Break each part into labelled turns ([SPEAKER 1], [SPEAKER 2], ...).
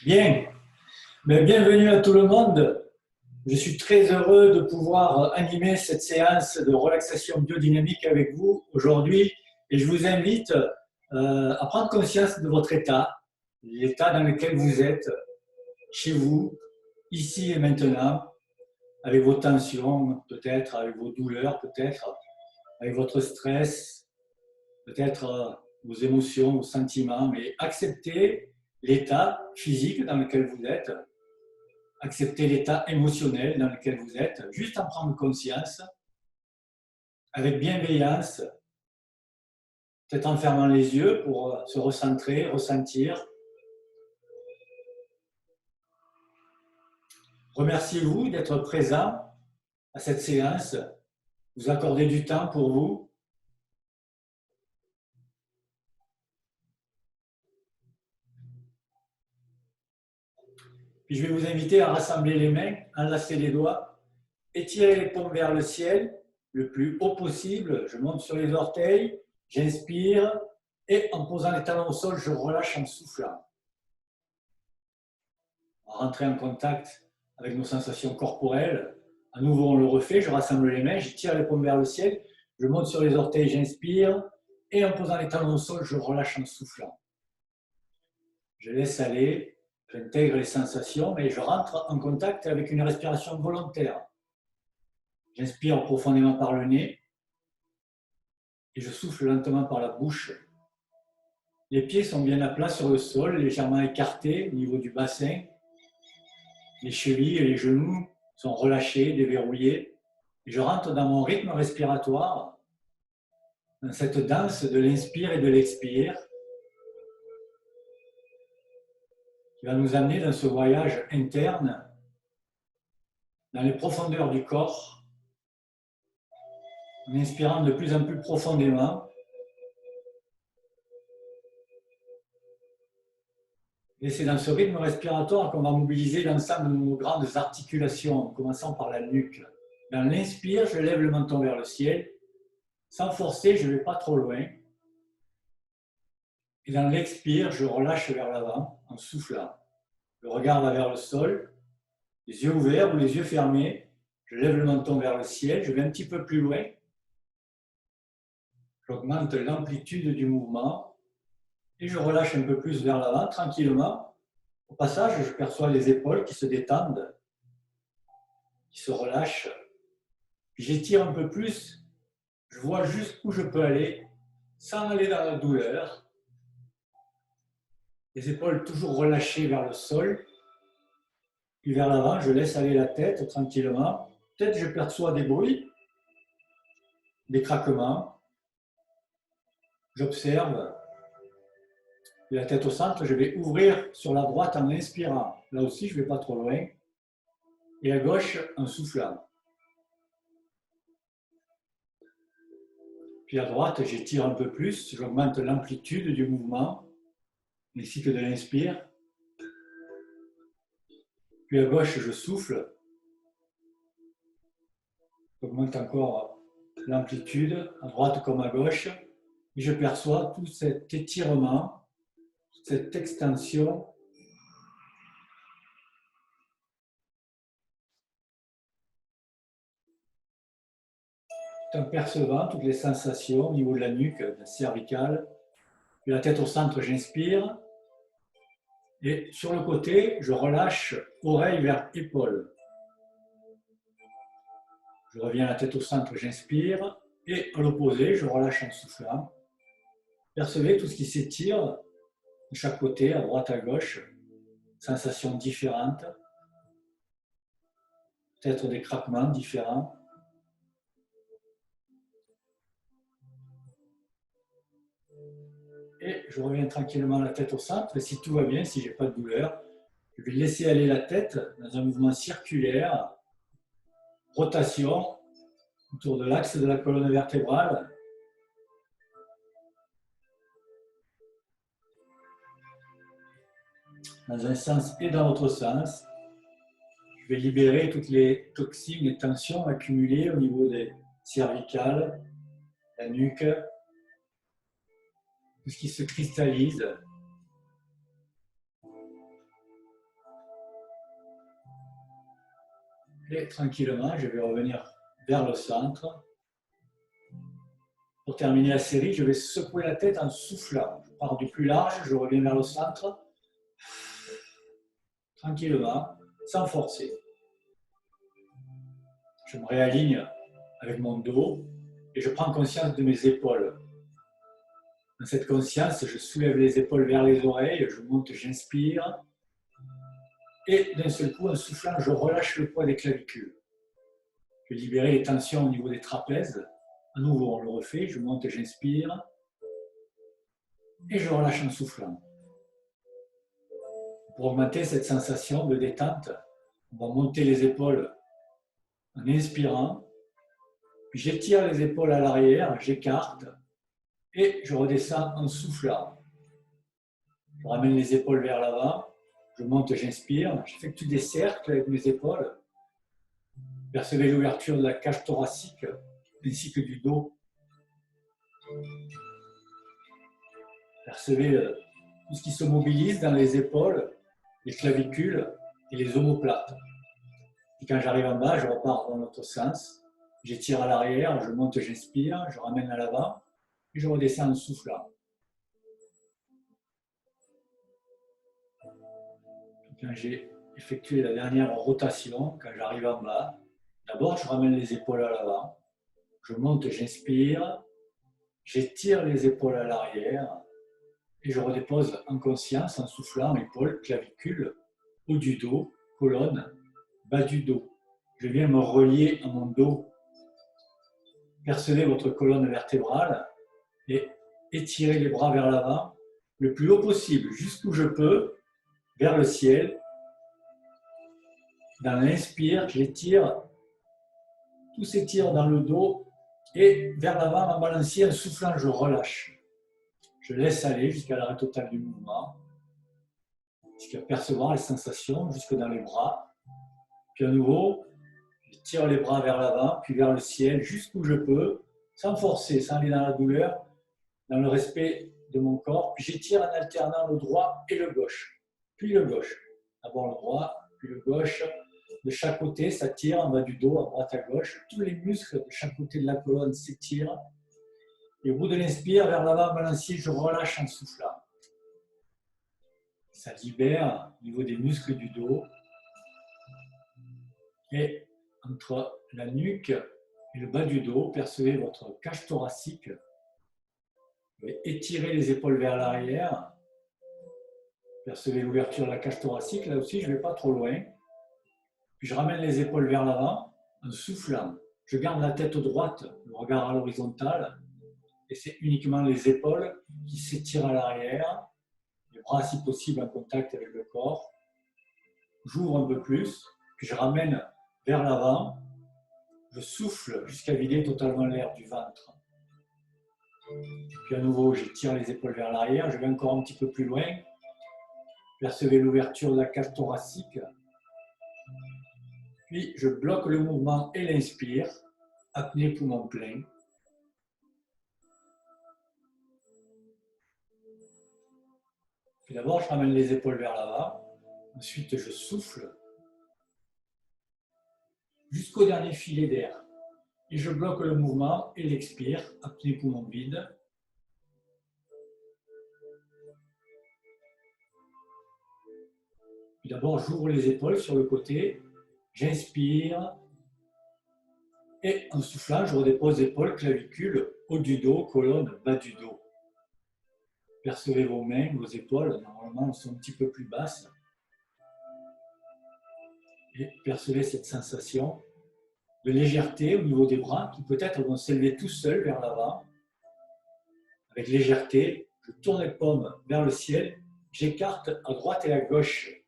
[SPEAKER 1] Bien, mais bienvenue à tout le monde. Je suis très heureux de pouvoir animer cette séance de relaxation biodynamique avec vous aujourd'hui et je vous invite à prendre conscience de votre état, l'état dans lequel vous êtes, chez vous, ici et maintenant, avec vos tensions, peut-être, avec vos douleurs, peut-être, avec votre stress, peut-être vos émotions, vos sentiments, mais acceptez l'état physique dans lequel vous êtes. Accepter l'état émotionnel dans lequel vous êtes, juste en prendre conscience, avec bienveillance, peut-être en fermant les yeux pour se recentrer, ressentir. Remerciez-vous d'être présent à cette séance, vous accordez du temps pour vous. Puis je vais vous inviter à rassembler les mains, enlacer les doigts, étirer les paumes vers le ciel, le plus haut possible. Je monte sur les orteils, j'inspire et en posant les talons au sol, je relâche en soufflant. Rentrer en contact avec nos sensations corporelles. À nouveau, on le refait. Je rassemble les mains, je tire les paumes vers le ciel, je monte sur les orteils, j'inspire et en posant les talons au sol, je relâche en soufflant. Je laisse aller, j'intègre les sensations, mais je rentre en contact avec une respiration volontaire. J'inspire profondément par le nez et je souffle lentement par la bouche. Les pieds sont bien à plat sur le sol, légèrement écartés au niveau du bassin. Les chevilles et les genoux sont relâchés, déverrouillés. Et je rentre dans mon rythme respiratoire, dans cette danse de l'inspire et de l'expire, qui va nous amener dans ce voyage interne, dans les profondeurs du corps, en inspirant de plus en plus profondément. Et c'est dans ce rythme respiratoire qu'on va mobiliser l'ensemble de nos grandes articulations, en commençant par la nuque. Dans l'inspire, je lève le menton vers le ciel. Sans forcer, je ne vais pas trop loin. Et dans l'expire, je relâche vers l'avant en soufflant. Le regard va vers le sol, les yeux ouverts ou les yeux fermés. Je lève le menton vers le ciel, je vais un petit peu plus loin. J'augmente l'amplitude du mouvement et je relâche un peu plus vers l'avant, tranquillement. Au passage, je perçois les épaules qui se détendent, qui se relâchent. Puis j'étire un peu plus, je vois jusqu'où je peux aller sans aller dans la douleur. Les épaules toujours relâchées vers le sol. Puis vers l'avant, je laisse aller la tête tranquillement. Peut-être je perçois des bruits, des craquements. J'observe. Puis la tête au centre, je vais ouvrir sur la droite en inspirant. Là aussi, je ne vais pas trop loin. Et à gauche, en soufflant. Puis à droite, j'étire un peu plus. J'augmente l'amplitude du mouvement, ainsi que de l'inspire. Puis à gauche, je souffle. J'augmente encore l'amplitude, à droite comme à gauche. Et je perçois tout cet étirement, cette extension. Tout en percevant toutes les sensations au niveau de la nuque, de la cervicale. Puis la tête au centre, j'inspire. Et sur le côté, je relâche oreille vers épaule. Je reviens la tête au centre, j'inspire. Et à l'opposé, je relâche en soufflant. Percevez tout ce qui s'étire de chaque côté, à droite, à gauche. Sensations différentes. Peut-être des craquements différents. Et je reviens tranquillement la tête au centre. Et si tout va bien, si je n'ai pas de douleur, je vais laisser aller la tête dans un mouvement circulaire. Rotation autour de l'axe de la colonne vertébrale. Dans un sens et dans l'autre sens. Je vais libérer toutes les toxines et tensions accumulées au niveau des cervicales, la nuque, tout ce qui se cristallise. Et tranquillement, je vais revenir vers le centre. Pour terminer la série, je vais secouer la tête en soufflant. Je pars du plus large, je reviens vers le centre. Tranquillement, sans forcer. Je me réaligne avec mon dos et je prends conscience de mes épaules. Dans cette conscience, je soulève les épaules vers les oreilles, je monte, j'inspire. Et d'un seul coup, en soufflant, je relâche le poids des clavicules. Je vais libérer les tensions au niveau des trapèzes. À nouveau, on le refait, je monte, j'inspire. Et je relâche en soufflant. Pour augmenter cette sensation de détente, on va monter les épaules en inspirant. Puis j'étire les épaules à l'arrière, j'écarte. Et je redescends en soufflant. Je ramène les épaules vers l'avant. Je monte, j'inspire. J'effectue des cercles avec mes épaules. Percevez l'ouverture de la cage thoracique ainsi que du dos. Percevez tout ce qui se mobilise dans les épaules, les clavicules et les omoplates. Et quand j'arrive en bas, je repars dans l'autre sens. J'étire à l'arrière, je monte, j'inspire, je ramène à l'avant et je redescends en soufflant. Quand j'ai effectué la dernière rotation, quand j'arrive en bas, d'abord je ramène les épaules à l'avant, je monte, j'inspire, j'étire les épaules à l'arrière et je redépose en conscience en soufflant épaules, clavicules, haut du dos, colonne, bas du dos. Je viens me relier à mon dos. Percevez votre colonne vertébrale et étirez les bras vers l'avant le plus haut possible, jusqu'où je peux, vers le ciel. Dans l'inspire, j'étire, tout s'étire dans le dos et vers l'avant en balancier, en soufflant, je relâche. Je laisse aller jusqu'à l'arrêt total du mouvement, jusqu'à percevoir les sensations jusque dans les bras. Puis à nouveau, je tire les bras vers l'avant, puis vers le ciel, jusqu'où je peux, sans forcer, sans aller dans la douleur, dans le respect de mon corps. Puis j'étire en alternant le droit et le gauche, puis le gauche. D'abord le droit, puis le gauche. De chaque côté, ça tire en bas du dos, à droite, à gauche. Tous les muscles de chaque côté de la colonne s'étirent. Et au bout de l'inspire, vers l'avant, balancier, je relâche en soufflant. Ça libère au niveau des muscles du dos. Et entre la nuque et le bas du dos, percevez votre cage thoracique. Vous pouvez étirer les épaules vers l'arrière. Percevez l'ouverture de la cage thoracique. Là aussi, je ne vais pas trop loin. Puis je ramène les épaules vers l'avant en soufflant. Je garde la tête droite, le regard à l'horizontale. Et c'est uniquement les épaules qui s'étirent à l'arrière. Les bras, si possible, en contact avec le corps. J'ouvre un peu plus. Puis je ramène vers l'avant. Je souffle jusqu'à vider totalement l'air du ventre. Puis à nouveau, j'étire les épaules vers l'arrière. Je vais encore un petit peu plus loin. Percevez l'ouverture de la cage thoracique. Puis je bloque le mouvement et l'inspire. Apnée poumon plein. Puis d'abord, je ramène les épaules vers l'avant. Ensuite, je souffle jusqu'au dernier filet d'air. Et je bloque le mouvement et l'expire. Apnée poumon vide. Puis d'abord, j'ouvre les épaules sur le côté. J'inspire. Et en soufflant, je redépose épaules, clavicules, haut du dos, colonne, bas du dos. Percevez vos mains, vos épaules. Normalement, elles sont un petit peu plus basses. Et percevez cette sensation de légèreté au niveau des bras qui peut-être vont s'élever tout seuls vers l'avant. Avec légèreté, je tourne les paumes vers le ciel. J'écarte à droite et à gauche.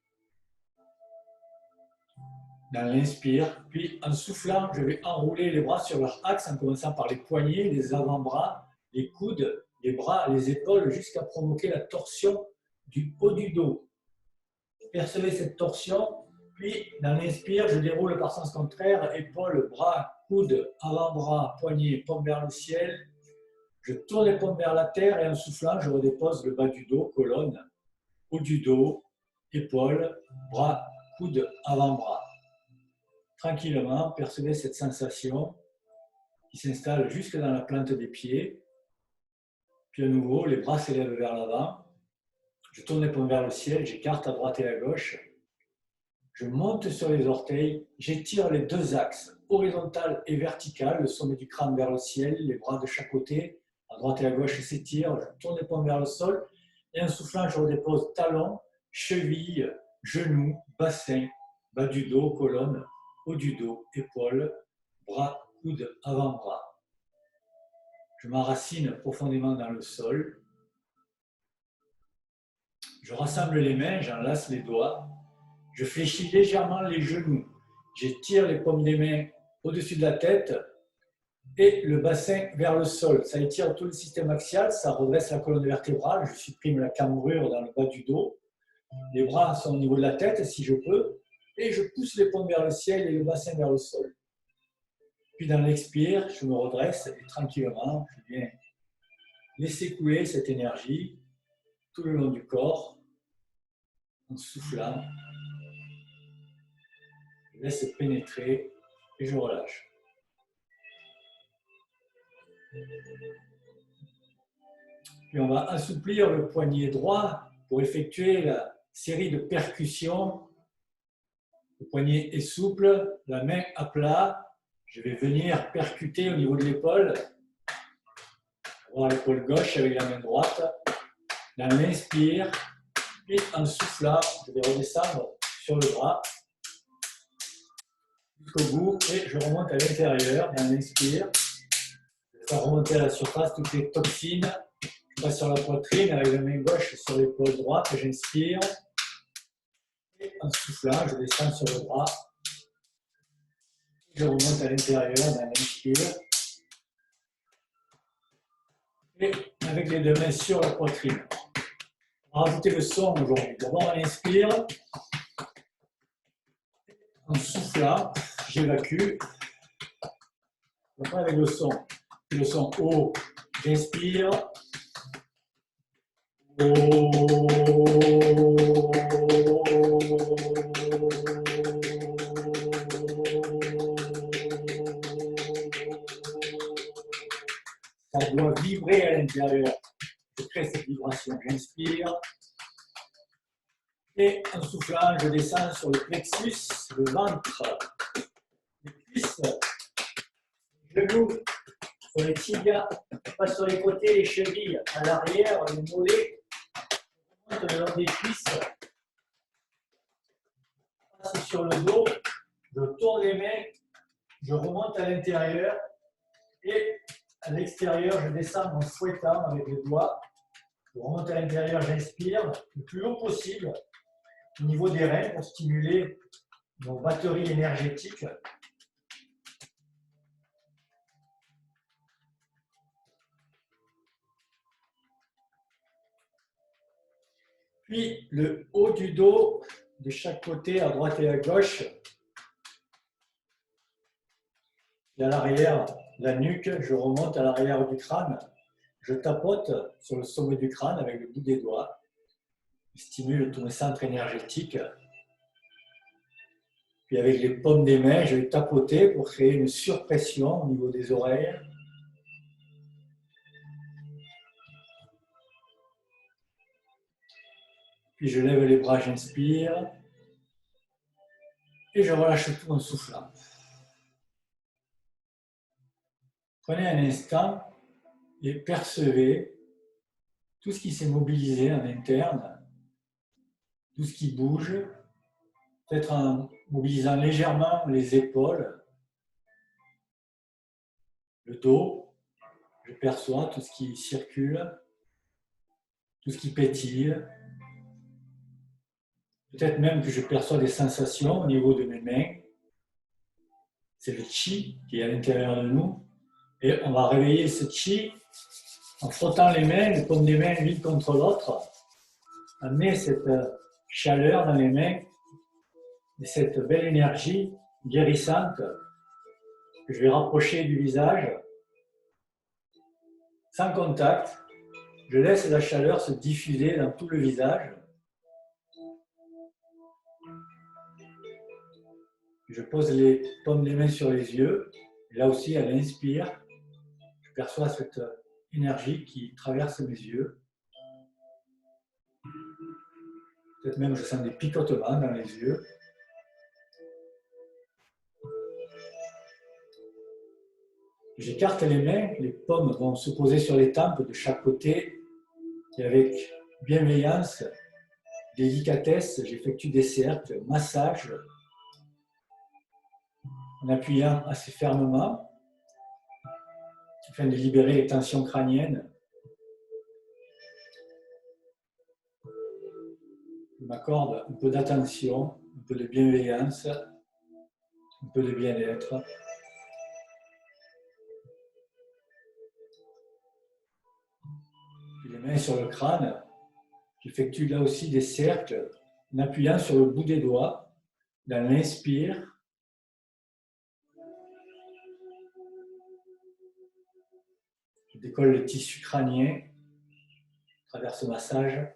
[SPEAKER 1] Dans l'inspire, puis en soufflant, je vais enrouler les bras sur leur axe en commençant par les poignets, les avant-bras, les coudes, les bras, les épaules, jusqu'à provoquer la torsion du haut du dos. Percevez cette torsion, puis dans l'inspire, je déroule par sens contraire, épaules, bras, coudes, avant-bras, poignets, paumes vers le ciel. Je tourne les paumes vers la terre et en soufflant, je redépose le bas du dos, colonne, haut du dos, épaules, bras, coudes, avant-bras. tranquillement, percevez cette sensation qui s'installe jusque dans la plante des pieds. Puis à nouveau, les bras s'élèvent vers l'avant. Je tourne les paumes vers le ciel, j'écarte à droite et à gauche. Je monte sur les orteils, j'étire les deux axes, horizontal et vertical, le sommet du crâne vers le ciel, les bras de chaque côté, à droite et à gauche s'étirent, je tourne les paumes vers le sol, et en soufflant, je redépose talons, chevilles, genoux, bassin, bas du dos, colonne, haut du dos, épaules, bras, coudes, avant-bras. Je m'enracine profondément dans le sol. Je rassemble les mains, j'enlace les doigts. Je fléchis légèrement les genoux. J'étire les paumes des mains au-dessus de la tête et le bassin vers le sol. Ça étire tout le système axial, ça redresse la colonne vertébrale. Je supprime la cambrure dans le bas du dos. Les bras sont au niveau de la tête, si je peux. Et je pousse les paumes vers le ciel et le bassin vers le sol. Puis dans l'expire, je me redresse et tranquillement, je viens laisser couler cette énergie tout le long du corps en soufflant. Je laisse pénétrer et je relâche. Puis on va assouplir le poignet droit pour effectuer la série de percussions. Le poignet est souple, la main à plat. Je vais venir percuter au niveau de l'épaule. Avoir l'épaule gauche avec la main droite. Dans l'inspire, puis en soufflant, je vais redescendre sur le bras jusqu'au bout et je remonte à l'intérieur. Dans l'inspire, je vais faire remonter à la surface toutes les toxines. Je passe sur la poitrine avec la main gauche sur l'épaule droite, j'inspire. Et en soufflant, je descends sur le bras. Je remonte à l'intérieur dans l'inspire. Et avec les deux mains sur la poitrine. On va rajouter le son aujourd'hui. D'abord, on inspire. En soufflant, j'évacue. Après, avec le son haut, j'inspire. Ça doit vibrer à l'intérieur. Je crée cette vibration. J'inspire. Et en soufflant, je descends sur le plexus, le ventre, les cuisses, les genoux, sur les tibias, pas sur les côtés, les chevilles, à l'arrière, les mollets, je monte le long des cuisses, je passe sur le dos, je tourne les mains, je remonte à l'intérieur et à l'extérieur, je descends en fouettant avec les doigts. Je remonte à l'intérieur, j'inspire le plus haut possible au niveau des reins pour stimuler nos batteries énergétiques. Puis le haut du dos de chaque côté, à droite et à gauche. Et à l'arrière, la nuque, je remonte à l'arrière du crâne. Je tapote sur le sommet du crâne avec le bout des doigts. Je stimule tous mes centres énergétiques. Puis avec les paumes des mains, je vais tapoter pour créer une surpression au niveau des oreilles. Puis je lève les bras, j'inspire. Et je relâche tout en soufflant. Prenez un instant et percevez tout ce qui s'est mobilisé en interne, tout ce qui bouge, peut-être en mobilisant légèrement les épaules, le dos. Je perçois tout ce qui circule, tout ce qui pétille. Peut-être même que je perçois des sensations au niveau de mes mains. C'est le chi qui est à l'intérieur de nous. Et on va réveiller ce chi en frottant les mains, les paumes des mains l'une contre l'autre. Amener cette chaleur dans les mains et cette belle énergie guérissante que je vais rapprocher du visage. Sans contact, je laisse la chaleur se diffuser dans tout le visage. Je pose les paumes des mains sur les yeux. Et là aussi, elle inspire. Je perçois cette énergie qui traverse mes yeux. Peut-être même je sens des picotements dans les yeux. J'écarte les mains, les paumes vont se poser sur les tempes de chaque côté. Et avec bienveillance, délicatesse, j'effectue des cercles, massages, en appuyant assez fermement, afin de libérer les tensions crâniennes. Je m'accorde un peu d'attention, un peu de bienveillance, un peu de bien-être. Puis les mains sur le crâne, j'effectue là aussi des cercles en appuyant sur le bout des doigts dans l'inspire. Je décolle le tissu crânien à travers ce massage.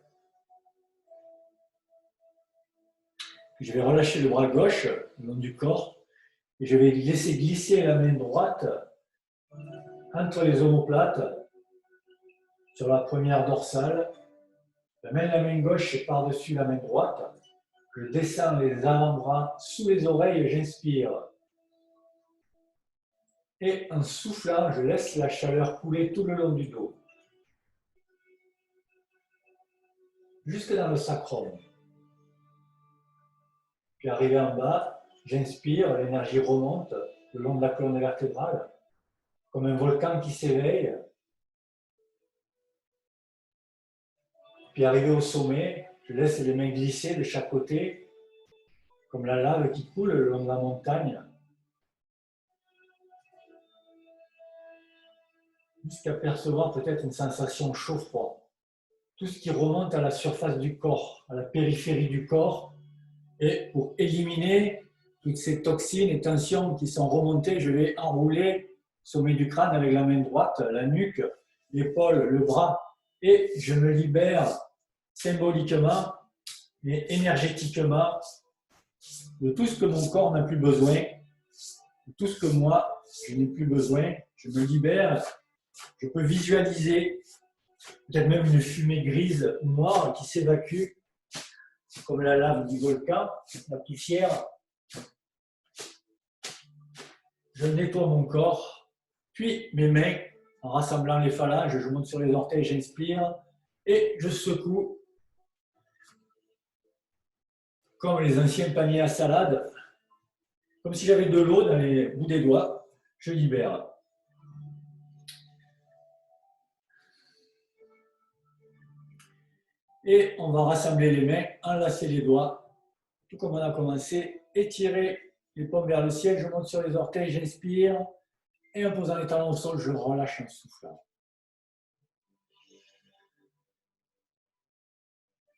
[SPEAKER 1] Puis je vais relâcher le bras gauche le long du corps et je vais laisser glisser la main droite entre les omoplates sur la première dorsale. Je mets la main gauche par-dessus la main droite. Je descends les avant-bras sous les oreilles et j'inspire. Et en soufflant, je laisse la chaleur couler tout le long du dos. Jusque dans le sacrum. Puis arrivé en bas, j'inspire, l'énergie remonte le long de la colonne vertébrale, comme un volcan qui s'éveille. Puis arrivé au sommet, je laisse les mains glisser de chaque côté, comme la lave qui coule le long de la montagne, jusqu'à percevoir peut-être une sensation chaud-froid. Tout ce qui remonte à la surface du corps, à la périphérie du corps, et pour éliminer toutes ces toxines et tensions qui sont remontées, je vais enrouler le sommet du crâne avec la main droite, la nuque, l'épaule, le bras, et je me libère symboliquement mais énergétiquement de tout ce que mon corps n'a plus besoin, de tout ce que moi je n'ai plus besoin. Je me libère, je peux visualiser peut-être même une fumée grise ou noire qui s'évacue comme la lave du volcan, la poussière. Je nettoie mon corps, puis mes mains, en rassemblant les phalanges, je monte sur les orteils, j'inspire et je secoue comme les anciens paniers à salade, comme si j'avais de l'eau dans les bouts des doigts, je libère. Et on va rassembler les mains, enlacer les doigts, tout comme on a commencé, étirer les paumes vers le ciel, je monte sur les orteils, j'inspire, et en posant les talons au sol, je relâche en soufflant.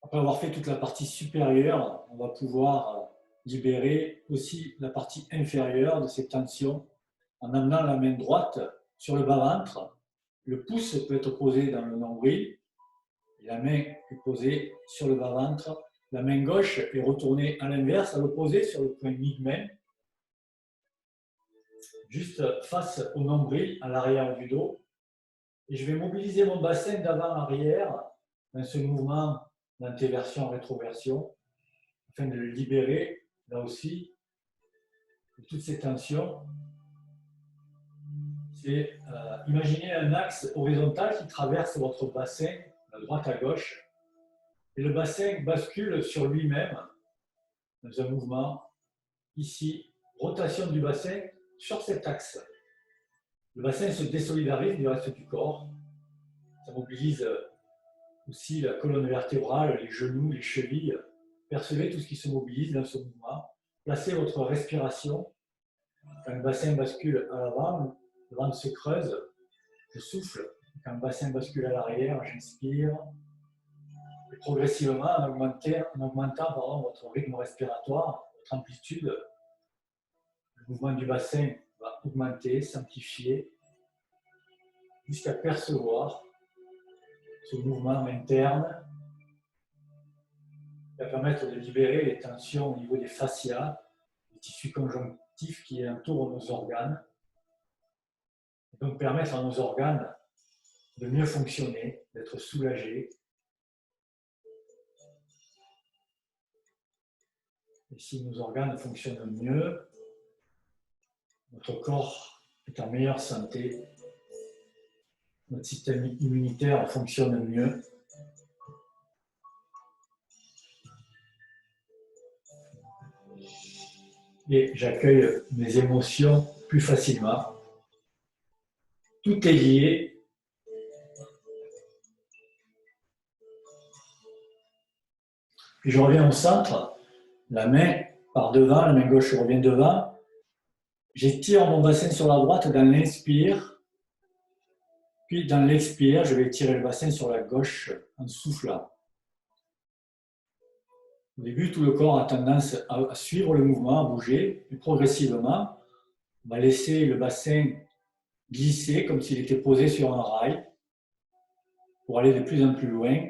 [SPEAKER 1] Après avoir fait toute la partie supérieure, on va pouvoir libérer aussi la partie inférieure de ces tensions en amenant la main droite sur le bas-ventre. Le pouce peut être posé dans le nombril, et la main est posée sur le bas-ventre. La main gauche est retournée à l'inverse, à l'opposé, sur le point mi-main, juste face au nombril, à l'arrière du dos. Et je vais mobiliser mon bassin d'avant-arrière dans ce mouvement d'antéversion-rétroversion, afin de le libérer, là aussi, de toutes ces tensions. C'est imaginez un axe horizontal qui traverse votre bassin, de droite à gauche, et le bassin bascule sur lui-même dans un mouvement, ici, rotation du bassin sur cet axe. Le bassin se désolidarise du reste du corps, ça mobilise aussi la colonne vertébrale, les genoux, les chevilles. Percevez tout ce qui se mobilise dans ce mouvement. Placez votre respiration. Quand le bassin bascule à l'avant, le ventre se creuse, je souffle. Quand le bassin bascule à l'arrière, j'inspire. Et progressivement, en augmentant votre rythme respiratoire, votre amplitude, le mouvement du bassin va augmenter, s'amplifier, jusqu'à percevoir ce mouvement interne qui va permettre de libérer les tensions au niveau des fascias, des tissus conjonctifs qui entourent nos organes, et donc permettre à nos organes de mieux fonctionner, d'être soulagés. Et si nos organes fonctionnent mieux, notre corps est en meilleure santé, notre système immunitaire fonctionne mieux. Et j'accueille mes émotions plus facilement. Tout est lié. Puis je reviens au centre, la main par devant, la main gauche revient devant. J'étire mon bassin sur la droite dans l'inspire. Puis dans l'expire, je vais étirer le bassin sur la gauche en soufflant. Au début, tout le corps a tendance à suivre le mouvement, à bouger, et progressivement, on va laisser le bassin glisser comme s'il était posé sur un rail pour aller de plus en plus loin.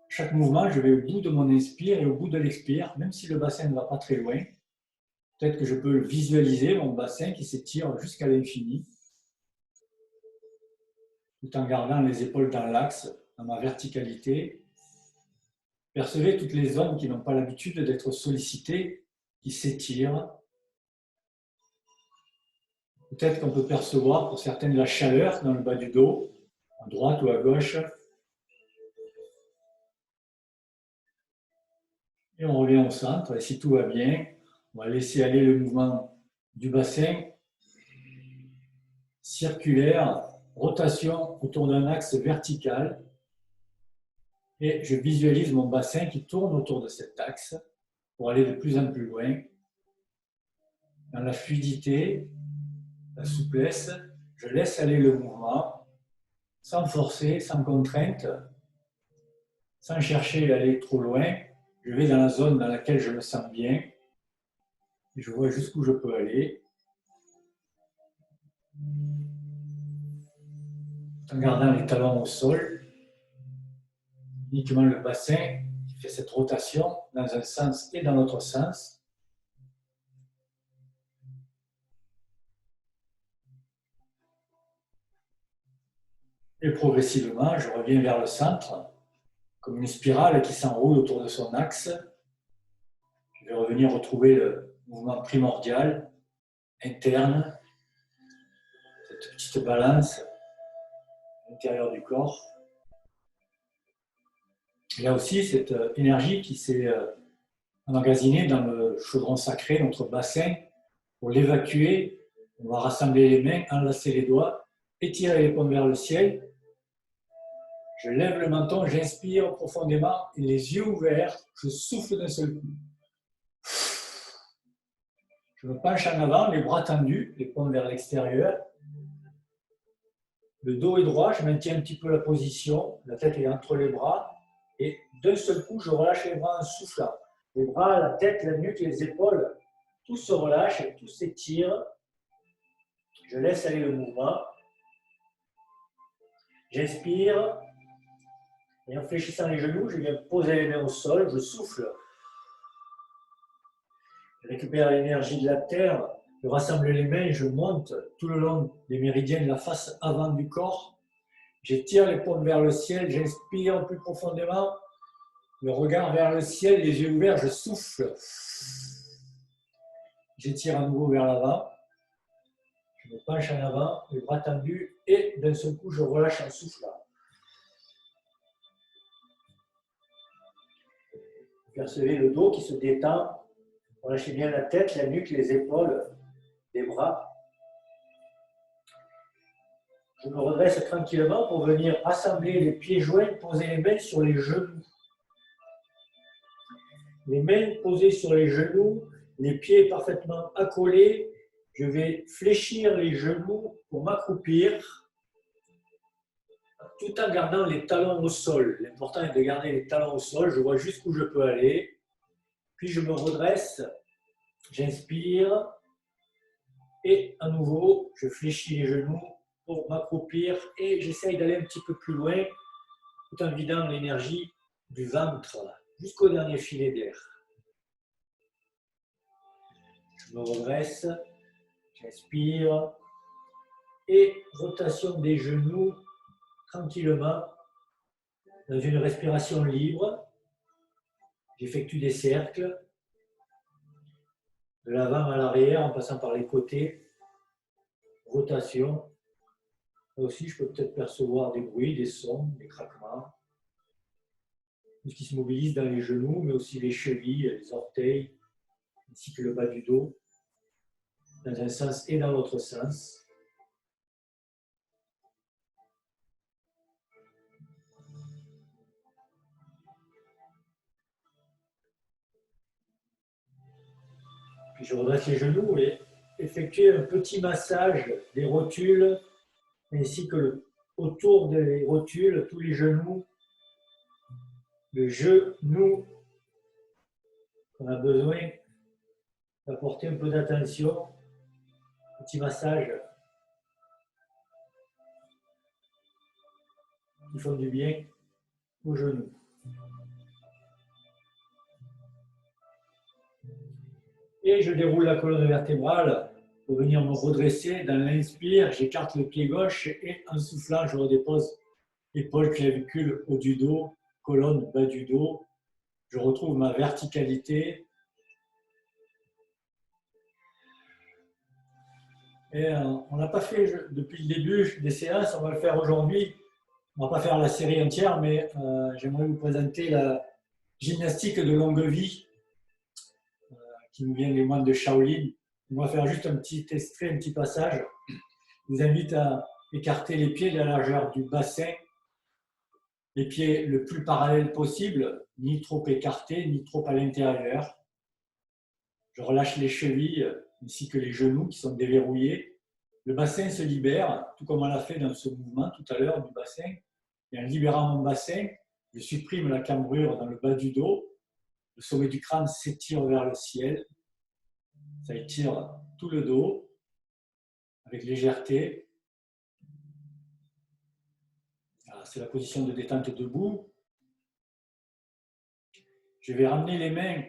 [SPEAKER 1] Chaque mouvement, je vais au bout de mon inspire et au bout de l'expire, même si le bassin ne va pas très loin. Peut-être que je peux visualiser mon bassin qui s'étire jusqu'à l'infini, tout en gardant les épaules dans l'axe, dans ma verticalité. Percevez toutes les zones qui n'ont pas l'habitude d'être sollicitées, qui s'étirent. Peut-être qu'on peut percevoir pour certaines la chaleur dans le bas du dos, à droite ou à gauche. Et on revient au centre, et si tout va bien, on va laisser aller le mouvement du bassin circulaire, rotation autour d'un axe vertical. Et je visualise mon bassin qui tourne autour de cet axe pour aller de plus en plus loin. Dans la fluidité, la souplesse, je laisse aller le mouvement sans forcer, sans contrainte, sans chercher à aller trop loin. Je vais dans la zone dans laquelle je me sens bien et je vois jusqu'où je peux aller. En gardant les talons au sol, uniquement le bassin qui fait cette rotation dans un sens et dans l'autre sens. Et progressivement, je reviens vers le centre, comme une spirale qui s'enroule autour de son axe. Je vais revenir retrouver le mouvement primordial, interne, cette petite balance à l'intérieur du corps. Il y a aussi cette énergie qui s'est emmagasinée dans le chaudron sacré, notre bassin. Pour l'évacuer, on va rassembler les mains, enlacer les doigts, étirer les paumes vers le ciel. Je lève le menton, j'inspire profondément, et les yeux ouverts, je souffle d'un seul coup. Je me penche en avant, les bras tendus, les paumes vers l'extérieur. Le dos est droit, je maintiens un petit peu la position, la tête est entre les bras, et d'un seul coup, je relâche les bras en soufflant. Les bras, la tête, la nuque, les épaules, tout se relâche, tout s'étire. Je laisse aller le mouvement. J'inspire. Et en fléchissant les genoux, je viens poser les mains au sol, je souffle. Je récupère l'énergie de la terre, je rassemble les mains et je monte tout le long des méridiens de la face avant du corps. J'étire les paumes vers le ciel, j'inspire plus profondément, le regard vers le ciel, les yeux ouverts, je souffle. J'étire à nouveau vers l'avant, je me penche en avant, les bras tendus et d'un seul coup, je relâche en soufflant. Percevez le dos qui se détend. Relâchez bien la tête, la nuque, les épaules, les bras. Je me redresse tranquillement pour venir assembler les pieds joints, poser les mains sur les genoux. Les mains posées sur les genoux, les pieds parfaitement accolés. Je vais fléchir les genoux pour m'accroupir tout en gardant les talons au sol. L'important est de garder les talons au sol. Je vois jusqu'où je peux aller. Puis je me redresse, j'inspire et à nouveau, je fléchis les genoux pour m'accroupir et j'essaye d'aller un petit peu plus loin tout en vidant l'énergie du ventre jusqu'au dernier filet d'air. Je me redresse, j'inspire et rotation des genoux tranquillement dans une respiration libre. J'effectue des cercles de l'avant à l'arrière en passant par les côtés. Rotation. Là aussi, je peux peut-être percevoir des bruits, des sons, des craquements. Tout ce qui se mobilise dans les genoux, mais aussi les chevilles, les orteils, ainsi que le bas du dos, dans un sens et dans l'autre sens. Puis je redresse les genoux et effectuer un petit massage des rotules, ainsi que autour des rotules, tous les genoux, le genou. On a besoin d'apporter un peu d'attention. Petit massage qui font du bien aux genoux. Et je déroule la colonne vertébrale pour venir me redresser. Dans l'inspire, j'écarte le pied gauche et en soufflant, je redépose épaules, clavicules, haut du dos, colonne, bas du dos. Je retrouve ma verticalité. Et on n'a pas fait depuis le début des séances, on va le faire aujourd'hui. On ne va pas faire la série entière, mais j'aimerais vous présenter la gymnastique de longue vie qui nous vient des moines de Shaolin. On va faire juste un petit extrait, un petit passage. Je vous invite à écarter les pieds de la largeur du bassin, les pieds le plus parallèles possible, ni trop écartés, ni trop à l'intérieur. Je relâche les chevilles ainsi que les genoux qui sont déverrouillés. Le bassin se libère, tout comme on l'a fait dans ce mouvement tout à l'heure du bassin. Et en libérant mon bassin, je supprime la cambrure dans le bas du dos. Le sommet du crâne s'étire vers le ciel. Ça étire tout le dos avec légèreté. C'est la position de détente debout. Je vais ramener les mains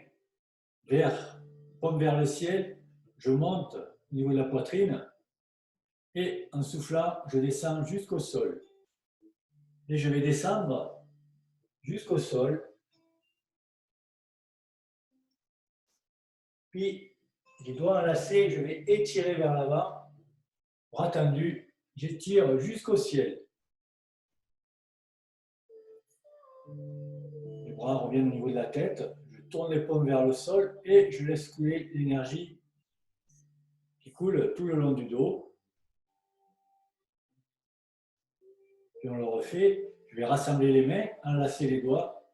[SPEAKER 1] paume vers le ciel. Je monte au niveau de la poitrine et en soufflant, je descends jusqu'au sol. Et je vais descendre jusqu'au sol. Puis, les doigts enlacés, je vais étirer vers l'avant. Bras tendus, j'étire jusqu'au ciel. Les bras reviennent au niveau de la tête. Je tourne les paumes vers le sol et je laisse couler l'énergie qui coule tout le long du dos. Puis on le refait. Je vais rassembler les mains, enlacer les doigts,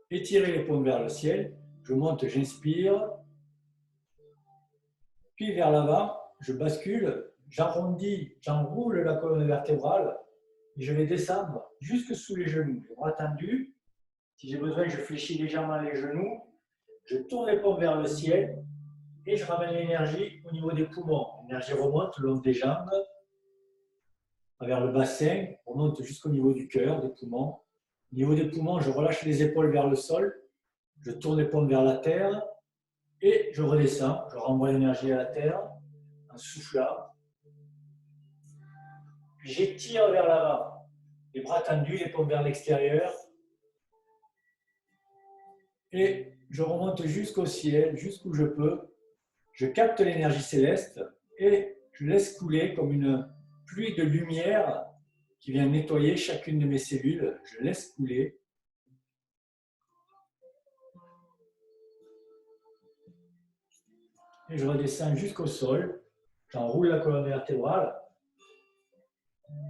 [SPEAKER 1] étirer les paumes vers le ciel. Je monte, j'inspire. Puis vers l'avant, je bascule, j'arrondis, j'enroule la colonne vertébrale et je vais descendre jusque sous les genoux. Les bras tendus. Si j'ai besoin, je fléchis légèrement les genoux. Je tourne les paumes vers le ciel et je ramène l'énergie au niveau des poumons. L'énergie remonte le long des jambes, vers le bassin, remonte jusqu'au niveau du cœur, des poumons. Au niveau des poumons, je relâche les épaules vers le sol, je tourne les paumes vers la terre et je redescends. Je renvoie l'énergie à la terre en soufflant. Puis j'étire vers l'avant, les bras tendus, les paumes vers l'extérieur. Et je remonte jusqu'au ciel, jusqu'où je peux. Je capte l'énergie céleste et je laisse couler comme une pluie de lumière qui vient nettoyer chacune de mes cellules. Je laisse couler. Et je redescends jusqu'au sol. J'enroule la colonne vertébrale.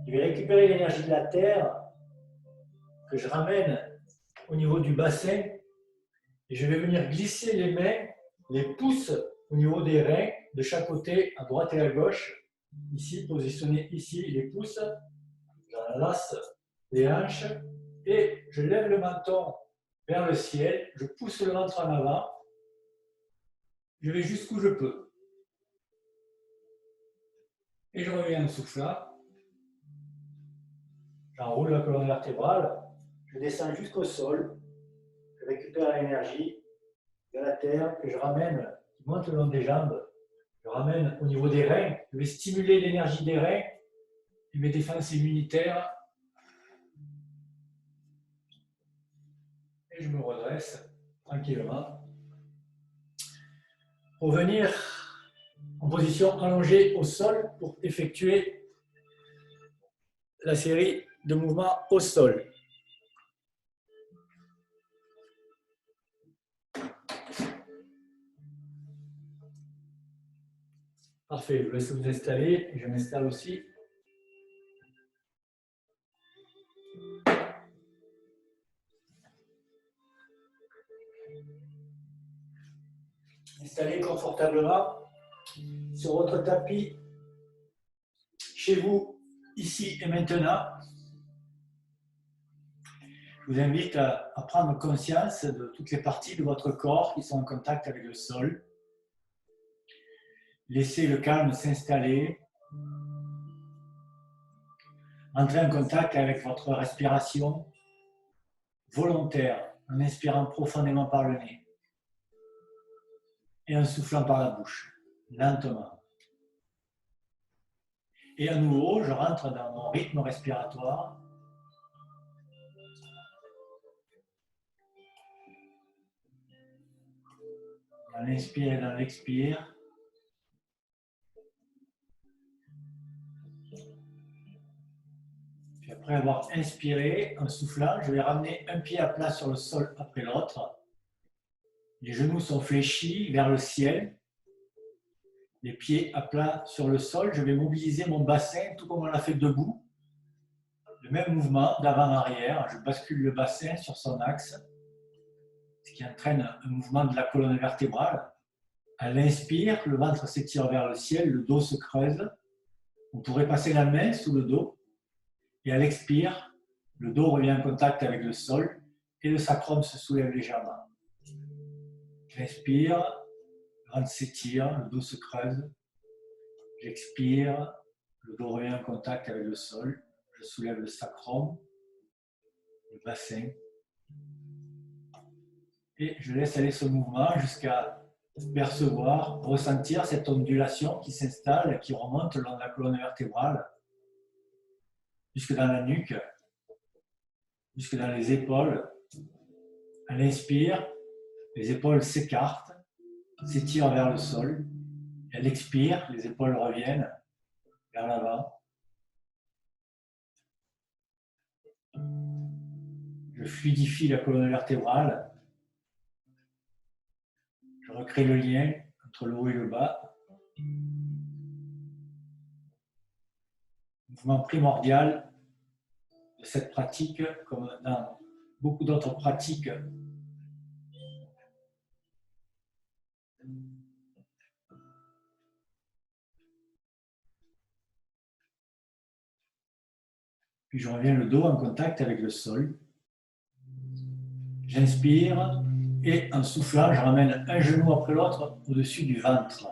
[SPEAKER 1] Je vais récupérer l'énergie de la terre que je ramène au niveau du bassin. Et je vais venir glisser les mains, les pouces au niveau des reins, de chaque côté, à droite et à gauche. Ici, positionner ici les pouces. J'enlace les hanches et je lève le menton vers le ciel. Je pousse le ventre en avant. Je vais jusqu'où je peux. Et je reviens en soufflant. J'enroule la colonne vertébrale. Je descends jusqu'au sol. Je récupère l'énergie de la terre que je ramène, qui monte le long des jambes, Je ramène au niveau des reins. Je vais stimuler l'énergie des reins et mes défenses immunitaires. Et je me redresse tranquillement. Pour venir en position allongée au sol pour effectuer la série de mouvements au sol. Parfait, je vous laisse vous installer et je m'installe aussi. Installez confortablement sur votre tapis, chez vous, ici et maintenant. Je vous invite à prendre conscience de toutes les parties de votre corps qui sont en contact avec le sol. Laissez le calme s'installer. Entrez en contact avec votre respiration volontaire en inspirant profondément par le nez et en soufflant par la bouche, lentement. Et à nouveau, je rentre dans mon rythme respiratoire. Dans l'inspire et dans l'expire. Puis après avoir inspiré, en soufflant, je vais ramener un pied à plat sur le sol après l'autre. Les genoux sont fléchis vers le ciel. Les pieds à plat sur le sol. Je vais mobiliser mon bassin tout comme on l'a fait debout. Le même mouvement d'avant-arrière. Je bascule le bassin sur son axe, ce qui entraîne un mouvement de la colonne vertébrale. À l'inspire, le ventre s'étire vers le ciel, le dos se creuse. On pourrait passer la main sous le dos. Et à l'expire, le dos revient en contact avec le sol et le sacrum se soulève légèrement. J'inspire, le ventre s'étire, le dos se creuse. J'expire, le dos revient en contact avec le sol. Je soulève le sacrum, le bassin. Et je laisse aller ce mouvement jusqu'à percevoir, ressentir cette ondulation qui s'installe, qui remonte le long de la colonne vertébrale, jusque dans la nuque, jusque dans les épaules. À l'inspire, les épaules s'écartent, s'étirent vers le sol. Et à l'expire, les épaules reviennent vers l'avant. Je fluidifie la colonne vertébrale. Je recrée le lien entre le haut et le bas. Mouvement primordial de cette pratique, comme dans beaucoup d'autres pratiques. Puis je reviens le dos en contact avec le sol. J'inspire et en soufflant, je ramène un genou après l'autre au-dessus du ventre.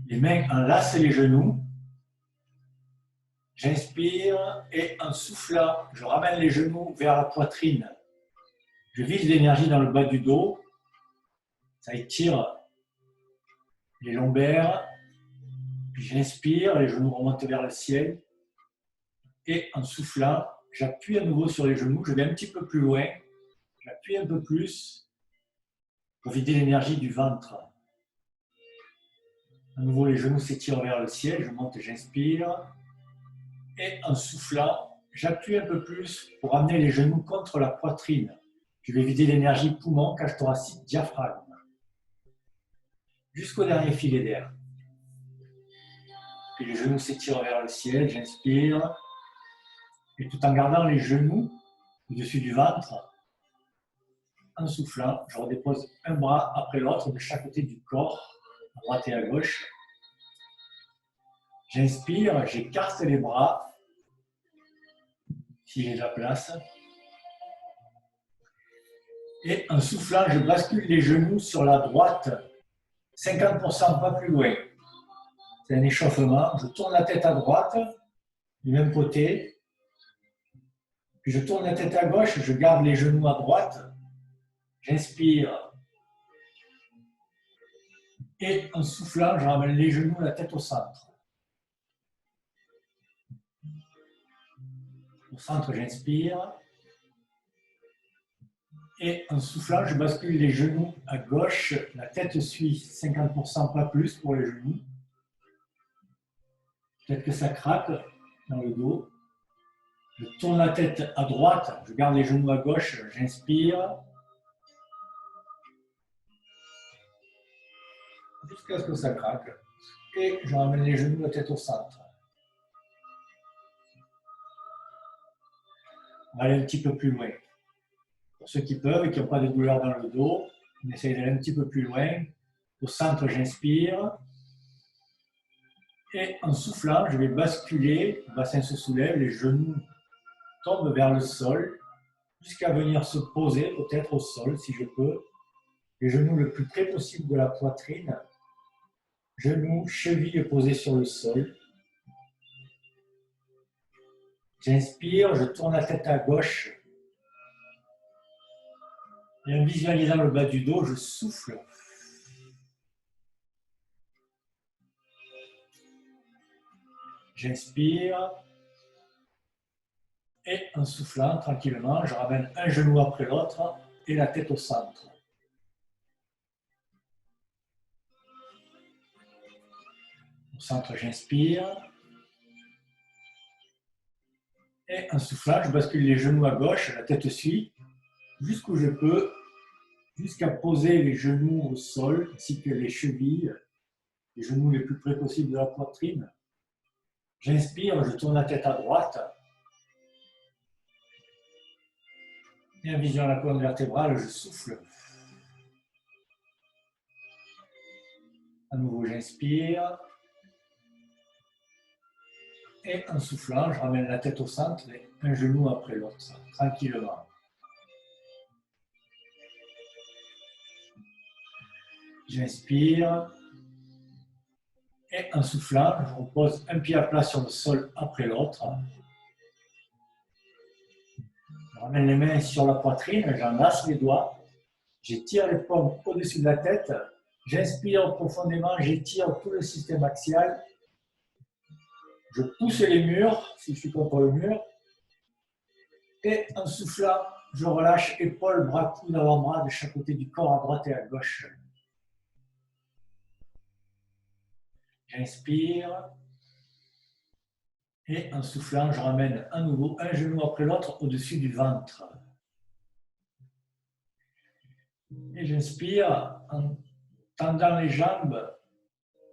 [SPEAKER 1] Les mains enlacent les genoux. J'inspire et en soufflant, je ramène les genoux vers la poitrine. Je vise l'énergie dans le bas du dos. Ça étire les lombaires. Puis j'inspire, les genoux remontent vers le ciel. Et en soufflant, j'appuie à nouveau sur les genoux. Je vais un petit peu plus loin. J'appuie un peu plus pour vider l'énergie du ventre. À nouveau, les genoux s'étirent vers le ciel. Je monte et j'inspire. Et en soufflant, j'appuie un peu plus pour amener les genoux contre la poitrine. Je vais vider l'énergie poumon, cage thoracique, diaphragme. Jusqu'au dernier filet d'air. Puis les genoux s'étirent vers le ciel. J'inspire. Et tout en gardant les genoux au-dessus du ventre, en soufflant, je redépose un bras après l'autre de chaque côté du corps, à droite et à gauche. J'inspire, j'écarte les bras, s'il y a de la place. Et en soufflant, je bascule les genoux sur la droite, 50%, pas plus loin. C'est un échauffement. Je tourne la tête à droite, du même côté. Puis je tourne la tête à gauche, je garde les genoux à droite. J'inspire. Et en soufflant, je ramène les genoux, la tête au centre. Au centre, j'inspire. Et en soufflant, je bascule les genoux à gauche. La tête suit 50%, pas plus pour les genoux. Peut-être que ça craque dans le dos. Je tourne la tête à droite. Je garde les genoux à gauche. J'inspire. Jusqu'à ce que ça craque. Et je ramène les genoux, la tête au centre. On va aller un petit peu plus loin. Pour ceux qui peuvent et qui n'ont pas de douleur dans le dos, on essaye d'aller un petit peu plus loin. Au centre, j'inspire. Et en soufflant, je vais basculer. Le bassin se soulève, les genoux tombent vers le sol, jusqu'à venir se poser peut-être au sol, si je peux. Les genoux le plus près possible de la poitrine. Genoux, chevilles posées sur le sol. J'inspire, je tourne la tête à gauche. Et en visualisant le bas du dos, je souffle. J'inspire. Et en soufflant tranquillement, je ramène un genou après l'autre et la tête au centre. Au centre, j'inspire. Et en soufflant, je bascule les genoux à gauche, la tête suit, jusqu'où je peux, jusqu'à poser les genoux au sol, ainsi que les chevilles, les genoux les plus près possible de la poitrine. J'inspire, je tourne la tête à droite. Et en visant la colonne vertébrale, je souffle. À nouveau, j'inspire. Et en soufflant, je ramène la tête au centre, un genou après l'autre, tranquillement. J'inspire. Et en soufflant, je repose un pied à plat sur le sol après l'autre. Je ramène les mains sur la poitrine, j'enlace les doigts. J'étire les paumes au-dessus de la tête. J'inspire profondément, j'étire tout le système axial. Je pousse les murs, si je suis contre le mur. Et en soufflant, je relâche épaules, bras, coudes, avant-bras de chaque côté du corps, à droite et à gauche. J'inspire. Et en soufflant, je ramène à nouveau un genou après l'autre au-dessus du ventre. Et j'inspire en tendant les jambes,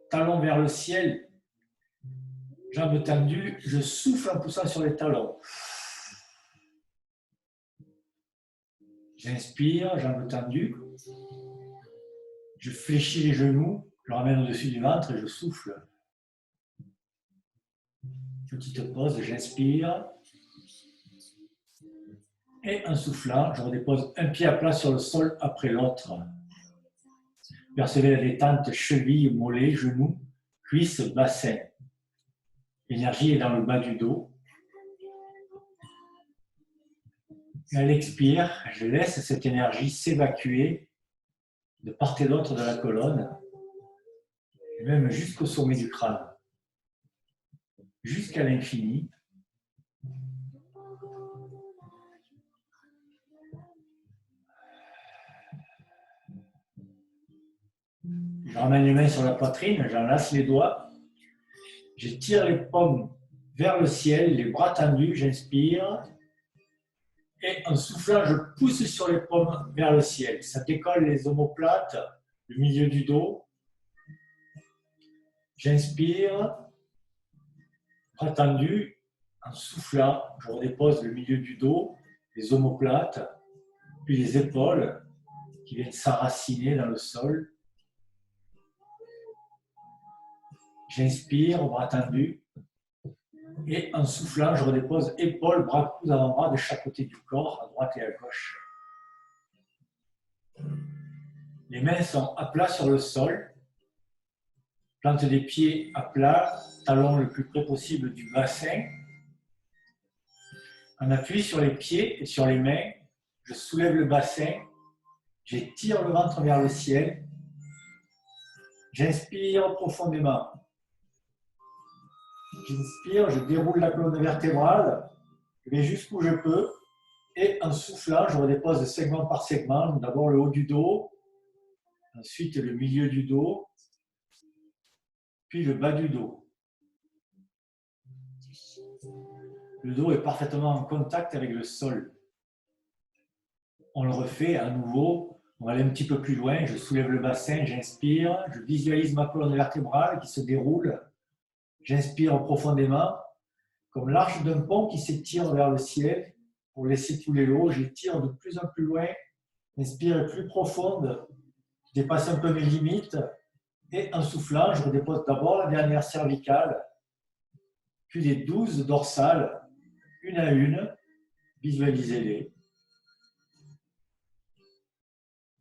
[SPEAKER 1] talons vers le ciel, jambes tendues. Je souffle en poussant sur les talons. J'inspire, jambes tendues. Je fléchis les genoux, je ramène au-dessus du ventre et je souffle. Petite pause, j'inspire. Et en soufflant, je redépose un pied à plat sur le sol après l'autre. Percevez la détente, chevilles, mollets, genoux, cuisses, bassin. L'énergie est dans le bas du dos. Et à l'expire, je laisse cette énergie s'évacuer de part et d'autre de la colonne, et même jusqu'au sommet du crâne, jusqu'à l'infini. Je ramène les mains sur la poitrine, j'enlace les doigts, j'étire les paumes vers le ciel, les bras tendus, j'inspire. Et en soufflant, je pousse sur les paumes vers le ciel. Ça décolle les omoplates, le milieu du dos. J'inspire, bras tendus. En soufflant, je redépose le milieu du dos, les omoplates, puis les épaules qui viennent s'enraciner dans le sol. J'inspire, bras tendus. Et en soufflant, je redépose épaules, bras, coudes, avant-bras de chaque côté du corps, à droite et à gauche. Les mains sont à plat sur le sol. Plante des pieds à plat, talons le plus près possible du bassin. En appui sur les pieds et sur les mains, je soulève le bassin, j'étire le ventre vers le ciel. J'inspire profondément. J'inspire, je déroule la colonne vertébrale, je vais jusqu'où je peux. Et en soufflant, je redépose segment par segment. D'abord le haut du dos, ensuite le milieu du dos, puis le bas du dos. Le dos est parfaitement en contact avec le sol. On le refait à nouveau. On va aller un petit peu plus loin. Je soulève le bassin, j'inspire. Je visualise ma colonne vertébrale qui se déroule. J'inspire profondément, comme l'arche d'un pont qui s'étire vers le ciel. Pour laisser couler l'eau, j'étire de plus en plus loin. L'inspire est plus profonde. Je dépasse un peu mes limites. Et en soufflant, je redépose d'abord la dernière cervicale, puis les 12 dorsales, une à une. Visualisez-les.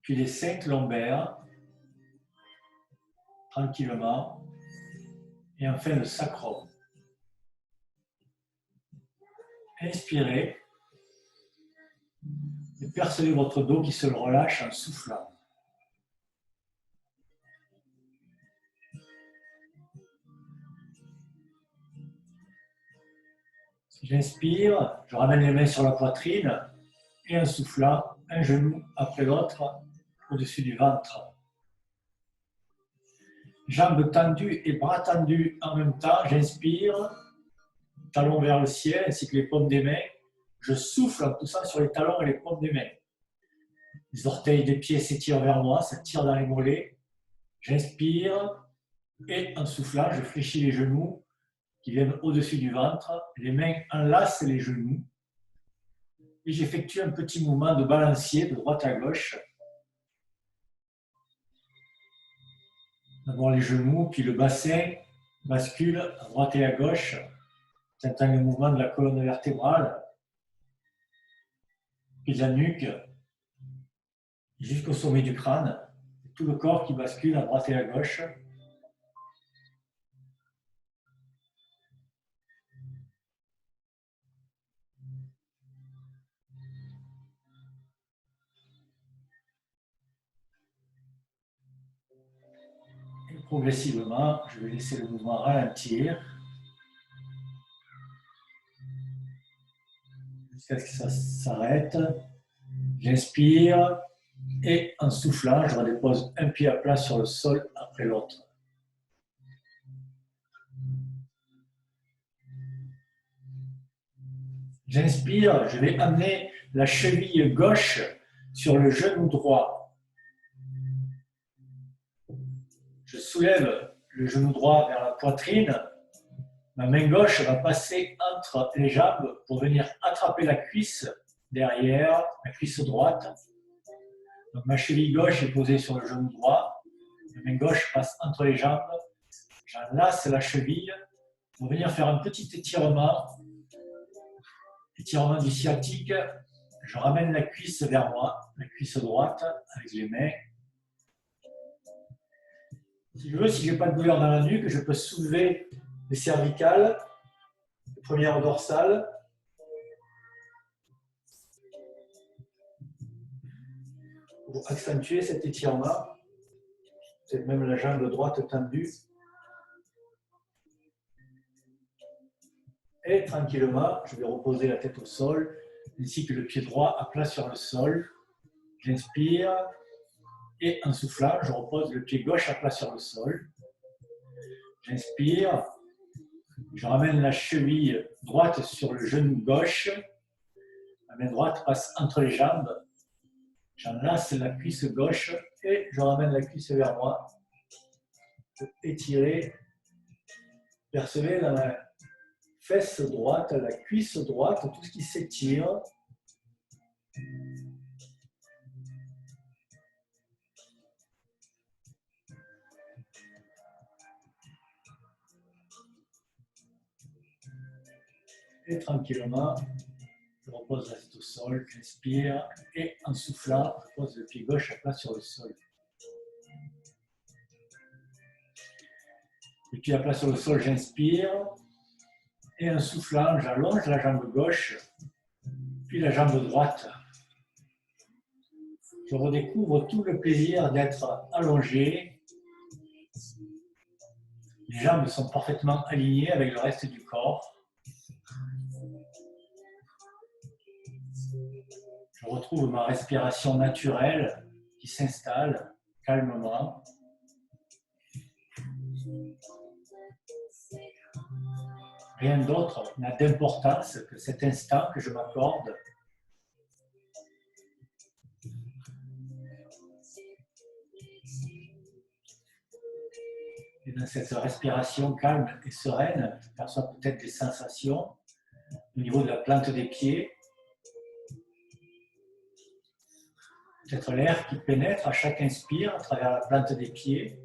[SPEAKER 1] Puis les 5 lombaires, tranquillement. Et enfin le sacrum. Inspirez. Et percevez votre dos qui se relâche en soufflant. J'inspire, je ramène les mains sur la poitrine et en soufflant, un genou après l'autre au-dessus du ventre. Jambes tendues et bras tendus en même temps. J'inspire, talons vers le ciel ainsi que les paumes des mains. Je souffle en poussant sur les talons et les paumes des mains. Les orteils des pieds s'étirent vers moi, ça tire dans les mollets. J'inspire et en soufflant, je fléchis les genoux qui viennent au-dessus du ventre. Les mains enlacent les genoux. Et j'effectue un petit mouvement de balancier de droite à gauche. D'abord les genoux, puis le bassin bascule à droite et à gauche. J'entends le mouvement de la colonne vertébrale, puis de la nuque, jusqu'au sommet du crâne. Tout le corps qui bascule à droite et à gauche. Et progressivement, je vais laisser le mouvement ralentir jusqu'à ce que ça s'arrête. J'inspire et en soufflant, je redépose un pied à plat sur le sol après l'autre. J'inspire, je vais amener la cheville gauche sur le genou droit. Je soulève le genou droit vers la poitrine. Ma main gauche va passer entre les jambes pour venir attraper la cuisse derrière, la cuisse droite. Donc ma cheville gauche est posée sur le genou droit. Ma main gauche passe entre les jambes. J'enlace la cheville pour venir faire un petit étirement du sciatique. Je ramène la cuisse vers moi, la cuisse droite avec les mains. Si je veux, si je n'ai pas de douleur dans la nuque, je peux soulever les cervicales, les premières dorsales. Pour accentuer cet étirement, c'est même la jambe droite tendue. Et tranquillement, je vais reposer la tête au sol, ainsi que le pied droit à plat sur le sol. J'inspire et en soufflant, je repose le pied gauche à plat sur le sol. J'inspire, je ramène la cheville droite sur le genou gauche. La main droite passe entre les jambes. J'enlace la cuisse gauche et je ramène la cuisse vers moi. Je peux étirer. Percevez dans la fesse droite, la cuisse droite, tout ce qui s'étire. Et tranquillement, je repose la tête au sol, j'inspire et en soufflant, je pose le pied gauche à plat sur le sol. Le pied à plat sur le sol, j'inspire et en soufflant, j'allonge la jambe gauche, puis la jambe droite. Je redécouvre tout le plaisir d'être allongé, Les jambes sont parfaitement alignées avec le reste du corps. Je retrouve ma respiration naturelle qui s'installe calmement. Rien d'autre n'a d'importance que cet instant que je m'accorde. Et dans cette respiration calme et sereine, je perçois peut-être des sensations au niveau de la plante des pieds. Peut-être l'air qui pénètre à chaque inspire à travers la plante des pieds.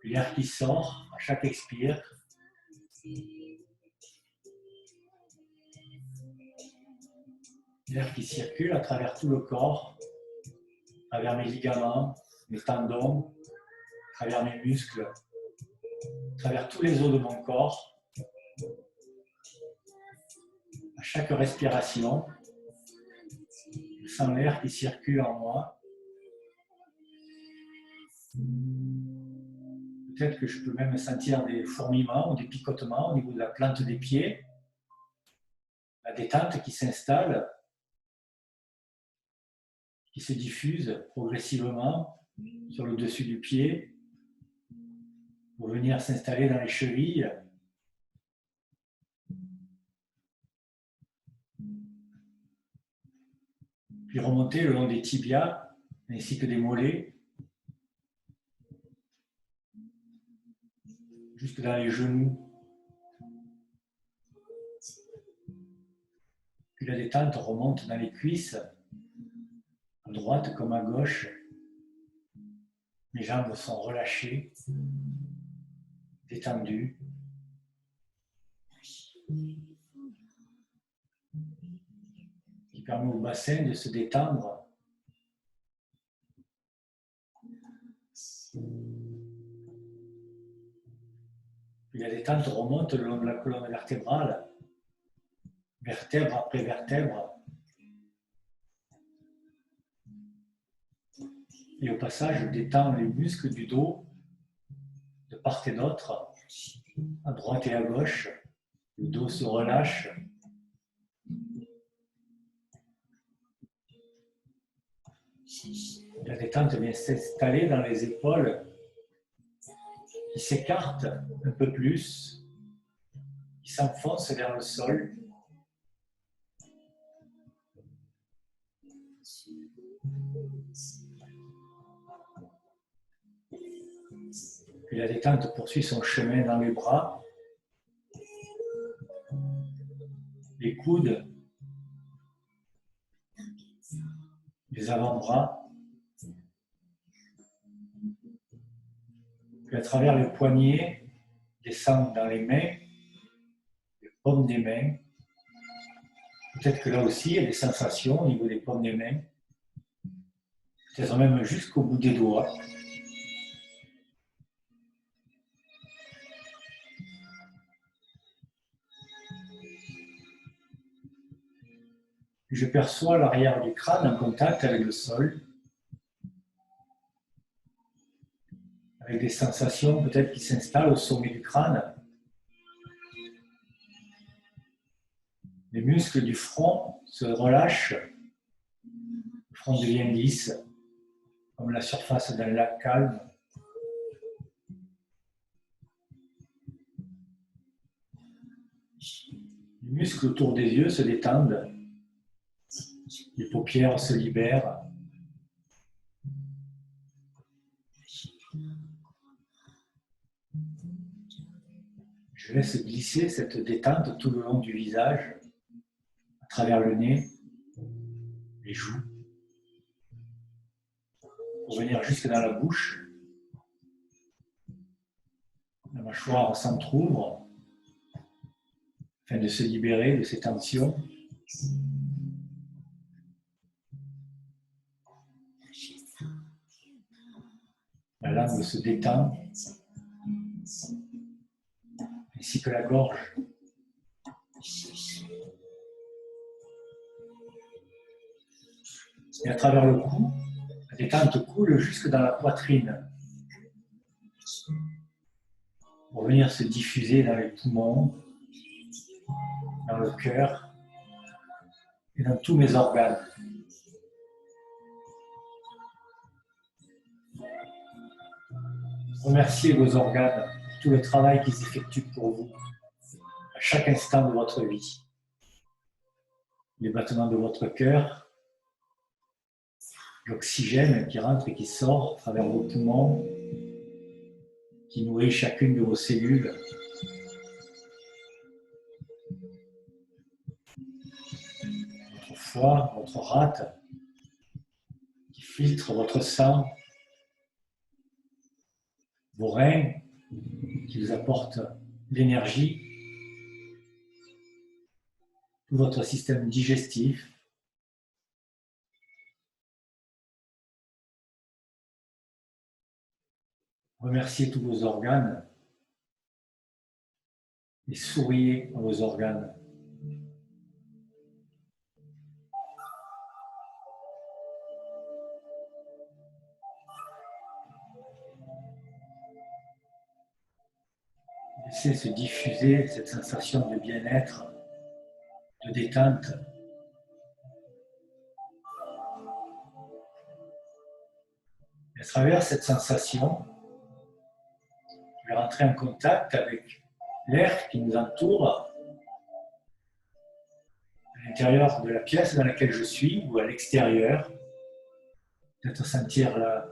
[SPEAKER 1] L'air qui sort à chaque expire. L'air qui circule à travers tout le corps, à travers mes ligaments, mes tendons, à travers mes muscles, à travers tous les os de mon corps. À chaque respiration, je sens l'air qui circule en moi. Peut-être que je peux même sentir des fourmillements ou des picotements au niveau de la plante des pieds. La détente qui s'installe, qui se diffuse progressivement sur le dessus du pied pour venir s'installer dans les chevilles. Puis remonter le long des tibias ainsi que des mollets jusque dans les genoux. Puis la détente remonte dans les cuisses, à droite comme à gauche. Mes jambes sont relâchées, détendues. Qui permet au bassin de se détendre. Puis la détente remonte le long de la colonne vertébrale, vertèbre après vertèbre. Et au passage, je détends les muscles du dos de part et d'autre, à droite et à gauche. Le dos se relâche. La détente vient s'installer dans les épaules qui s'écartent un peu plus, qui s'enfoncent vers le sol. Puis la détente poursuit son chemin dans les bras, les coudes, les avant-bras, puis à travers les poignets, descend dans les mains, les paumes des mains. Peut-être que là aussi, il y a des sensations au niveau des paumes des mains, peut-être même jusqu'au bout des doigts. Je perçois l'arrière du crâne en contact avec le sol, avec des sensations peut-être qui s'installent au sommet du crâne. Les muscles du front se relâchent, le front devient lisse, comme la surface d'un lac calme. Les muscles autour des yeux se détendent. Les paupières se libèrent. Je laisse glisser cette détente tout le long du visage, à travers le nez, les joues, pour venir jusque dans la bouche. La mâchoire s'entrouvre afin de se libérer de ces tensions. La langue se détend, ainsi que la gorge. Et à travers le cou, la détente coule jusque dans la poitrine. pour venir se diffuser dans les poumons, dans le cœur et dans tous mes organes. Remerciez vos organes pour tout le travail qu'ils effectuent pour vous à chaque instant de votre vie. Les battements de votre cœur, l'oxygène qui rentre et qui sort à travers vos poumons, qui nourrit chacune de vos cellules. Votre foie, votre rate, qui filtre votre sang, vos reins, qui vous apportent l'énergie, tout votre système digestif, remerciez tous vos organes et souriez à vos organes. Laissez se diffuser cette sensation de bien-être, de détente. Et à travers cette sensation, je vais rentrer en contact avec l'air qui nous entoure à l'intérieur de la pièce dans laquelle je suis ou à l'extérieur. Peut-être sentir la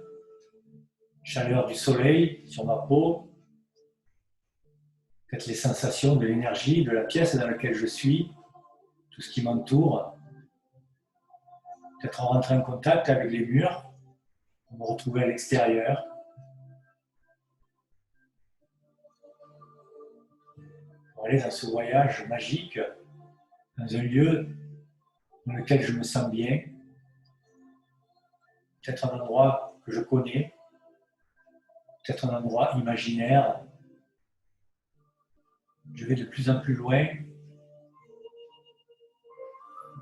[SPEAKER 1] chaleur du soleil sur ma peau, peut-être les sensations de l'énergie de la pièce dans laquelle je suis, tout ce qui m'entoure. Peut-être rentrer en contact avec les murs pour me retrouver à l'extérieur. Pour aller dans ce voyage magique, dans un lieu dans lequel je me sens bien, peut-être un endroit que je connais, peut-être un endroit imaginaire. Je vais de plus en plus loin,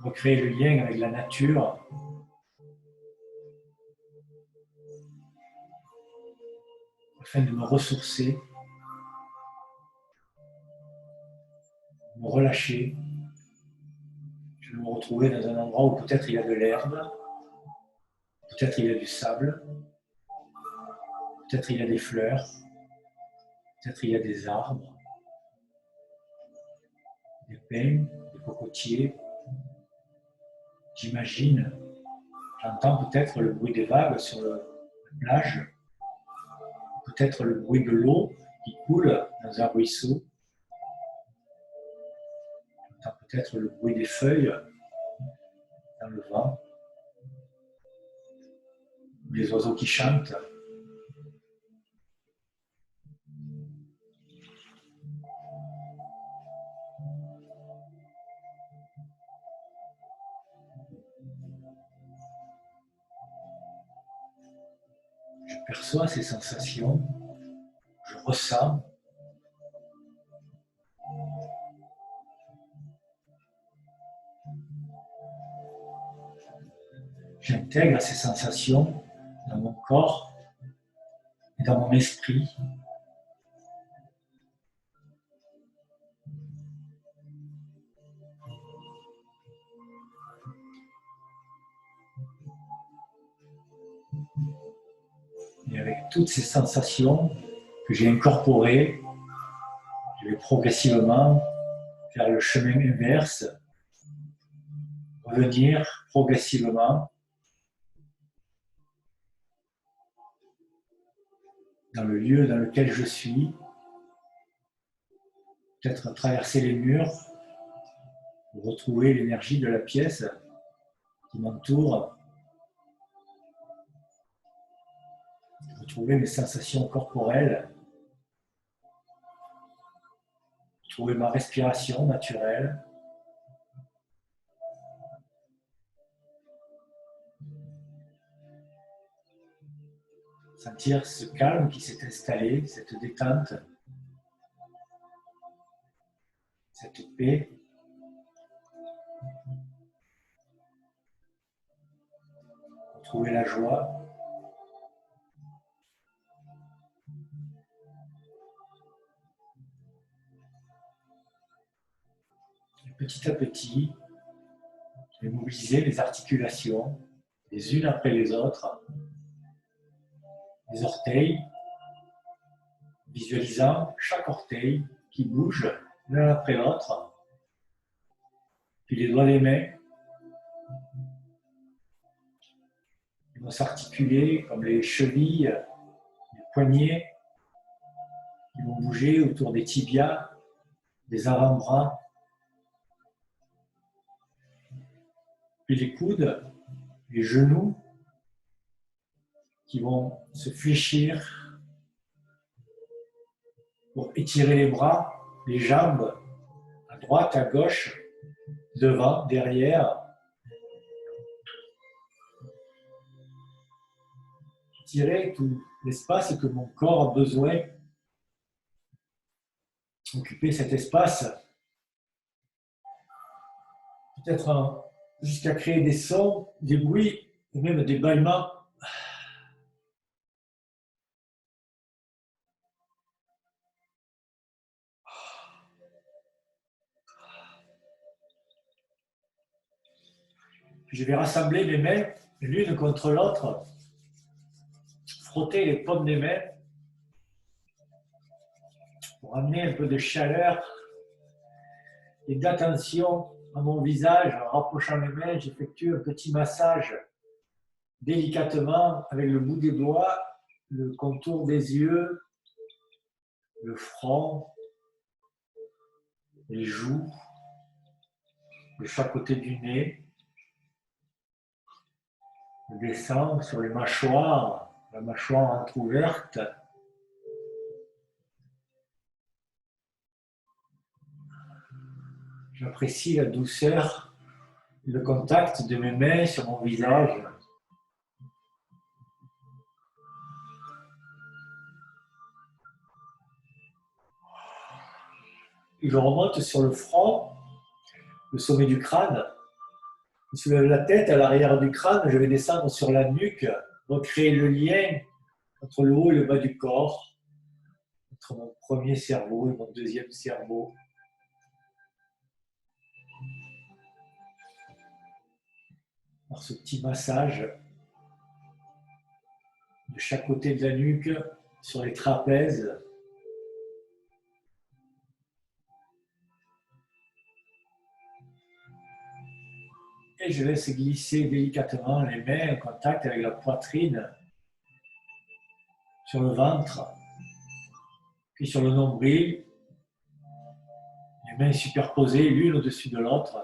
[SPEAKER 1] recréer le lien avec la nature, afin de me ressourcer, me relâcher. Je vais me retrouver dans un endroit où peut-être il y a de l'herbe, peut-être il y a du sable, peut-être il y a des fleurs, peut-être il y a des arbres, des pins, des cocotiers. J'imagine, j'entends peut-être le bruit des vagues sur la plage, peut-être le bruit de l'eau qui coule dans un ruisseau, j'entends peut-être le bruit des feuilles dans le vent, ou les oiseaux qui chantent. Je perçois ces sensations, je ressens. J'intègre ces sensations dans mon corps et dans mon esprit. Et avec toutes ces sensations que j'ai incorporées, je vais progressivement faire le chemin inverse, revenir progressivement dans le lieu dans lequel je suis, peut-être traverser les murs pour retrouver l'énergie de la pièce qui m'entoure, retrouver mes sensations corporelles, retrouver ma respiration naturelle. Sentir ce calme qui s'est installé, cette détente, cette paix. Retrouver la joie. petit à petit, je vais mobiliser les articulations, les unes après les autres, les orteils, visualisant chaque orteil qui bouge l'un après l'autre, puis les doigts des mains qui vont s'articuler comme les chevilles, les poignets qui vont bouger autour des tibias, des avant-bras, puis les coudes, les genoux qui vont se fléchir pour étirer les bras, les jambes, à droite, à gauche, devant, derrière. Étirer tout l'espace que mon corps a besoin. Occuper cet espace. Peut-être jusqu'à créer des sons, des bruits, et même des bâillements. Je vais rassembler mes mains l'une contre l'autre, frotter les paumes des mains pour amener un peu de chaleur et d'attention à mon visage. En rapprochant les mains, j'effectue un petit massage délicatement avec le bout des doigts, le contour des yeux, le front, les joues, de chaque côté du nez. Je descends sur les mâchoires, la mâchoire entrouverte. J'apprécie la douceur, le contact de mes mains sur mon visage. Je remonte sur le front, le sommet du crâne. Je soulève la tête à l'arrière du crâne, je vais descendre sur la nuque, recréer le lien entre le haut et le bas du corps, entre mon premier cerveau et mon deuxième cerveau. Par ce petit massage de chaque côté de la nuque, sur les trapèzes. Et je laisse glisser délicatement les mains en contact avec la poitrine, sur le ventre, puis sur le nombril, les mains superposées l'une au-dessus de l'autre,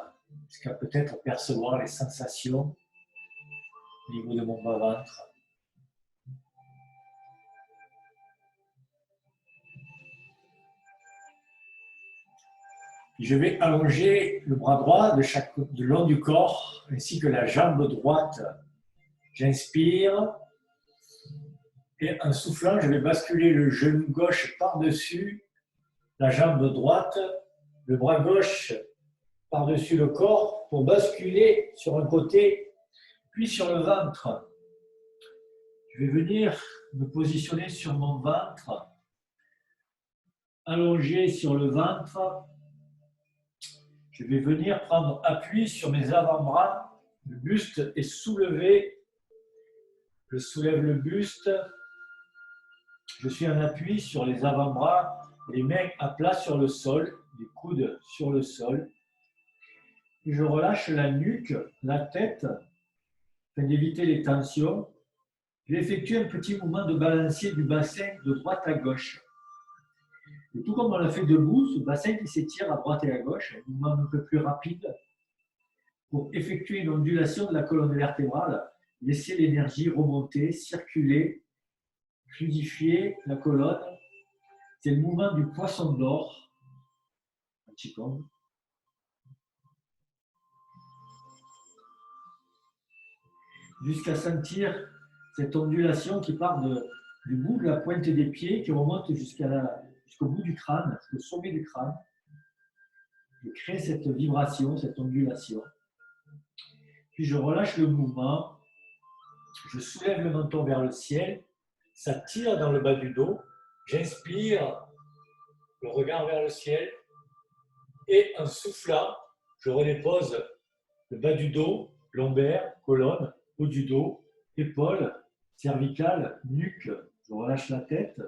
[SPEAKER 1] jusqu'à peut-être percevoir les sensations au niveau de mon bas-ventre. Je vais allonger le bras droit de long du corps, ainsi que la jambe droite. J'inspire et en soufflant, je vais basculer le genou gauche par-dessus la jambe droite, le bras gauche par-dessus le corps pour basculer sur un côté, puis sur le ventre. Je vais venir me positionner sur mon ventre, allongé sur le ventre. Je vais venir prendre appui sur mes avant-bras, le buste est soulevé. Je soulève le buste. Je suis en appui sur les avant-bras, les mains à plat sur le sol, les coudes sur le sol. Et je relâche la nuque, la tête, afin d'éviter les tensions. Je vais effectuer un petit mouvement de balancier du bassin de droite à gauche. Et tout comme on l'a fait debout, ce bassin qui s'étire à droite et à gauche, un mouvement un peu plus rapide, pour effectuer une ondulation de la colonne vertébrale, laisser l'énergie remonter, circuler, fluidifier la colonne. C'est le mouvement du poisson d'or, un petit peu. Jusqu'à sentir cette ondulation qui part du bout de la pointe des pieds, qui remonte jusqu'au bout du crâne, jusqu'au sommet du crâne. Je crée cette vibration, cette ondulation. Puis je relâche le mouvement, je soulève le menton vers le ciel, ça tire dans le bas du dos, j'inspire, le regard vers le ciel, et en soufflant, je redépose le bas du dos, lombaire, colonne, haut du dos, épaules, cervicales, nuque. Je relâche la tête.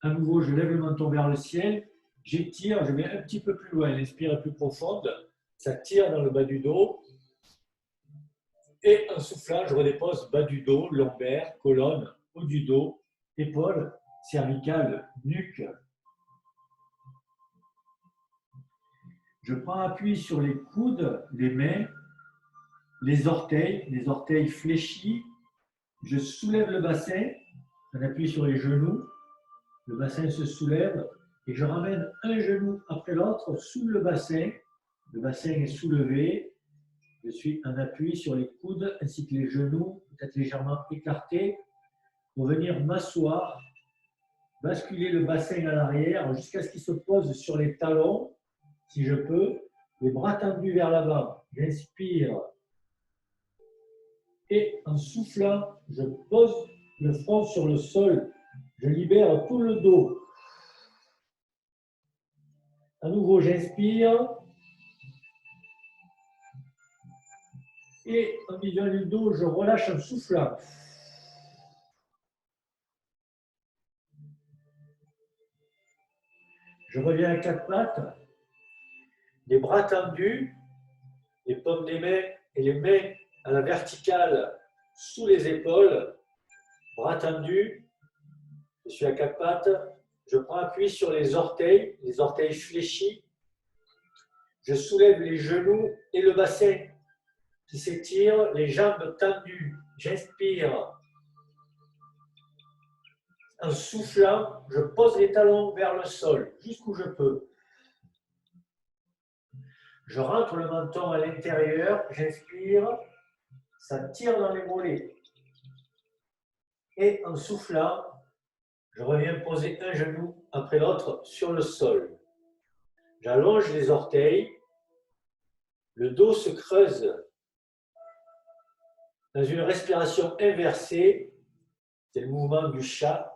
[SPEAKER 1] À nouveau, je lève le menton vers le ciel. J'étire, je vais un petit peu plus loin. L'inspire est plus profonde. Ça tire dans le bas du dos. Et en soufflant, je redépose bas du dos, lombaire, colonne, haut du dos, épaules, cervicales, nuque. Je prends appui sur les coudes, les mains, les orteils fléchis. Je soulève le bassin, on appuie sur les genoux. Le bassin se soulève et je ramène un genou après l'autre sous le bassin. Le bassin est soulevé. Je suis en appui sur les coudes ainsi que les genoux, peut-être légèrement écartés, pour venir m'asseoir, basculer le bassin à l'arrière jusqu'à ce qu'il se pose sur les talons, si je peux, les bras tendus vers l'avant. J'inspire et en soufflant, je pose le front sur le sol. Je libère tout le dos. À nouveau, j'inspire. Et en vidant le dos, je relâche en soufflant. Je reviens à quatre pattes. Les bras tendus, les paumes des mains et les mains à la verticale sous les épaules. Bras tendus. Je suis à quatre pattes. Je prends appui sur les orteils fléchis. Je soulève les genoux et le bassin qui s'étire, les jambes tendues. J'inspire. En soufflant, je pose les talons vers le sol, jusqu'où je peux. Je rentre le menton à l'intérieur, j'inspire, ça tire dans les mollets. Et en soufflant, je reviens poser un genou après l'autre sur le sol. J'allonge les orteils, le dos se creuse dans une respiration inversée, c'est le mouvement du chat.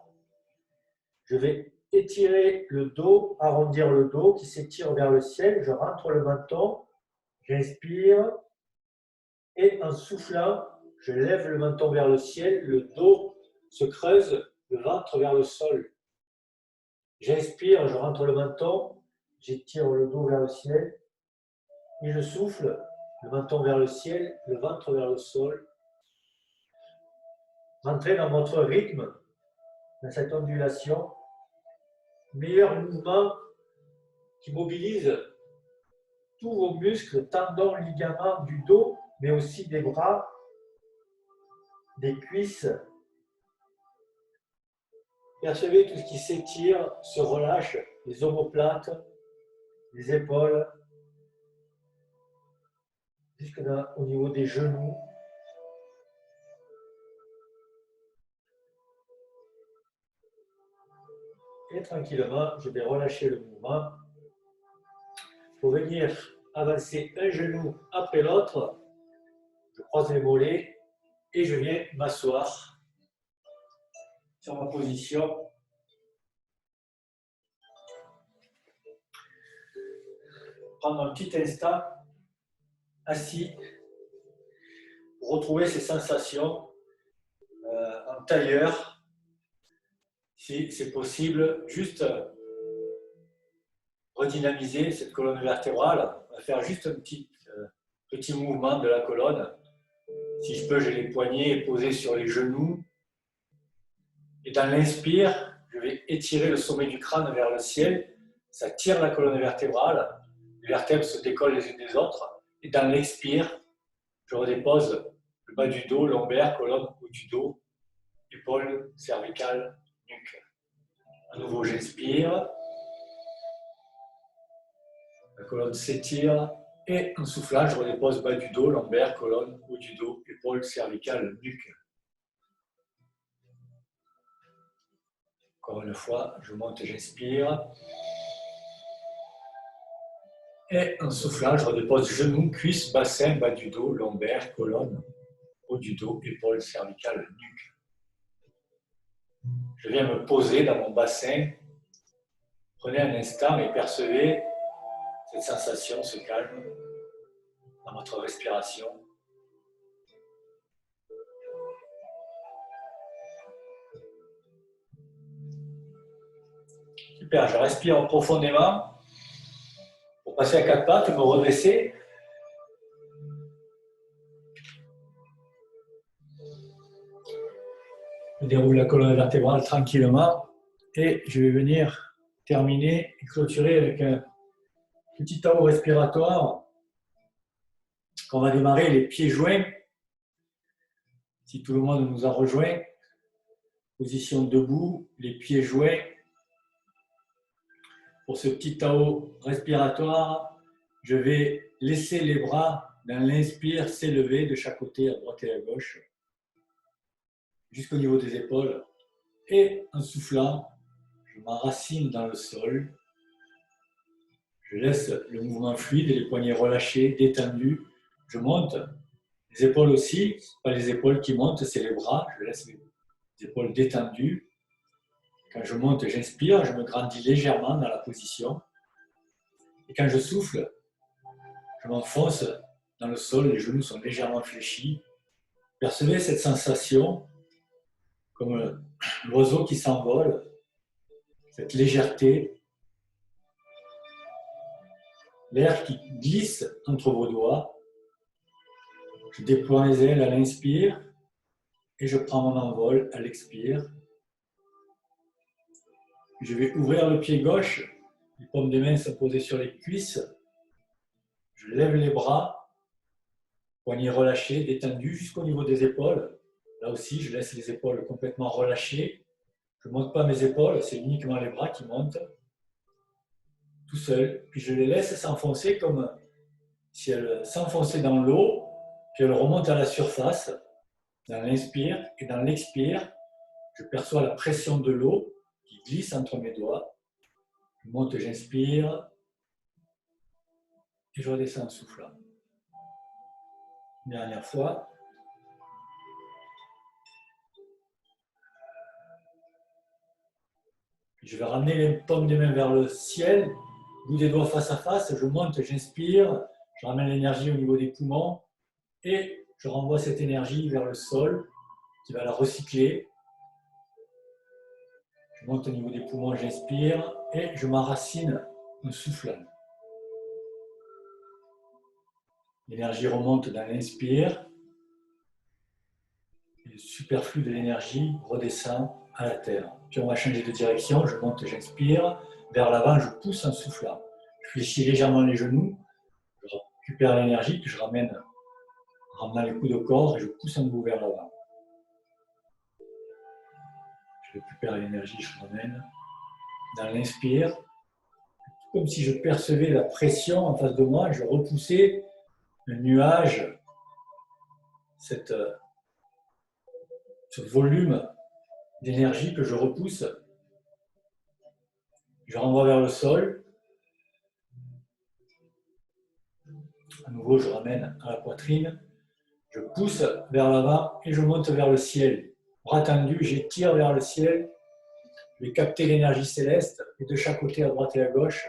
[SPEAKER 1] Je vais étirer le dos, arrondir le dos qui s'étire vers le ciel. Je rentre le menton, j'inspire et en soufflant, je lève le menton vers le ciel, le dos se creuse, le ventre vers le sol. J'inspire, je rentre le menton, j'étire le dos vers le ciel et je souffle, le menton vers le ciel, le ventre vers le sol. Rentrez dans votre rythme, dans cette ondulation. Meilleur mouvement qui mobilise tous vos muscles, tendons, ligaments du dos, mais aussi des bras, des cuisses. Percevez tout ce qui s'étire, se relâche, les omoplates, les épaules, jusqu'au niveau des genoux. Et tranquillement, je vais relâcher le mouvement pour venir avancer un genou après l'autre. Je croise les mollets et je viens m'asseoir sur ma position. Prendre un petit instant assis pour retrouver ces sensations en tailleur. Si c'est possible, juste redynamiser cette colonne vertébrale. On va faire juste un petit mouvement de la colonne. Si je peux, j'ai les poignets posés sur les genoux. Et dans l'inspire, je vais étirer le sommet du crâne vers le ciel. Ça tire la colonne vertébrale. Les vertèbres se décollent les unes des autres. Et dans l'expire, je redépose le bas du dos, lombaire, colonne, haut du dos, épaules, cervicales, nuque. À nouveau, j'inspire. La colonne s'étire. Et en soufflant, je redépose bas du dos, lombaire, colonne, haut du dos, épaules, cervicales, nuque. Encore une fois, je monte et j'inspire. Et en soufflant, je redépose genoux, cuisses, bassin, bas du dos, lombaire, colonne, haut du dos, épaules, cervicales, nuque. Je viens me poser dans mon bassin. Prenez un instant et percevez cette sensation, ce calme dans votre respiration. Super, je respire profondément pour passer à quatre pattes, me redresser. Je déroule la colonne vertébrale tranquillement et je vais venir terminer et clôturer avec un petit temps respiratoire qu'on va démarrer les pieds joints. Si tout le monde nous a rejoint, position debout, les pieds joints. Pour ce petit Tao respiratoire, je vais laisser les bras dans l'inspire s'élever de chaque côté, à droite et à gauche, jusqu'au niveau des épaules. Et en soufflant, je m'enracine dans le sol. Je laisse le mouvement fluide, les poignets relâchés, détendus. Je monte, les épaules aussi, ce pas les épaules qui montent, c'est les bras. Je laisse les épaules détendues. Quand je monte, j'inspire, je me grandis légèrement dans la position. Et quand je souffle, je m'enfonce dans le sol, les genoux sont légèrement fléchis. Percevez cette sensation comme l'oiseau qui s'envole, cette légèreté, l'air qui glisse entre vos doigts. Je déploie mes ailes à l'inspire et je prends mon envol à l'expire. Je vais ouvrir le pied gauche, les paumes des mains sont posées sur les cuisses. Je lève les bras, poignets relâchés, détendus jusqu'au niveau des épaules. Là aussi, je laisse les épaules complètement relâchées. Je ne monte pas mes épaules, c'est uniquement les bras qui montent, tout seul. Puis je les laisse s'enfoncer comme si elles s'enfonçaient dans l'eau, puis elles remontent à la surface, dans l'inspire et dans l'expire. Je perçois la pression de l'eau qui glisse entre mes doigts. Je monte, j'inspire et je redescends en soufflant. Dernière fois. Je vais ramener les paumes des mains vers le ciel, bout des doigts face à face, je monte, j'inspire, je ramène l'énergie au niveau des poumons et je renvoie cette énergie vers le sol qui va la recycler. Je monte au niveau des poumons, j'inspire et je m'enracine en soufflant. L'énergie remonte dans l'inspire et le superflu de l'énergie redescend à la terre. Puis on va changer de direction, je monte, j'inspire, vers l'avant, je pousse en soufflant. Je fléchis légèrement les genoux, je récupère l'énergie, puis je ramène en ramenant les coudes au corps et je pousse un nouveau vers l'avant. Je récupère l'énergie, je ramène. Dans l'inspire, comme si je percevais la pression en face de moi, je repoussais le nuage, ce volume d'énergie que je repousse. Je renvoie vers le sol. À nouveau, je ramène à la poitrine. Je pousse vers l'avant et je monte vers le ciel. Bras tendus, j'étire vers le ciel. Je vais capter l'énergie céleste et de chaque côté, à droite et à gauche,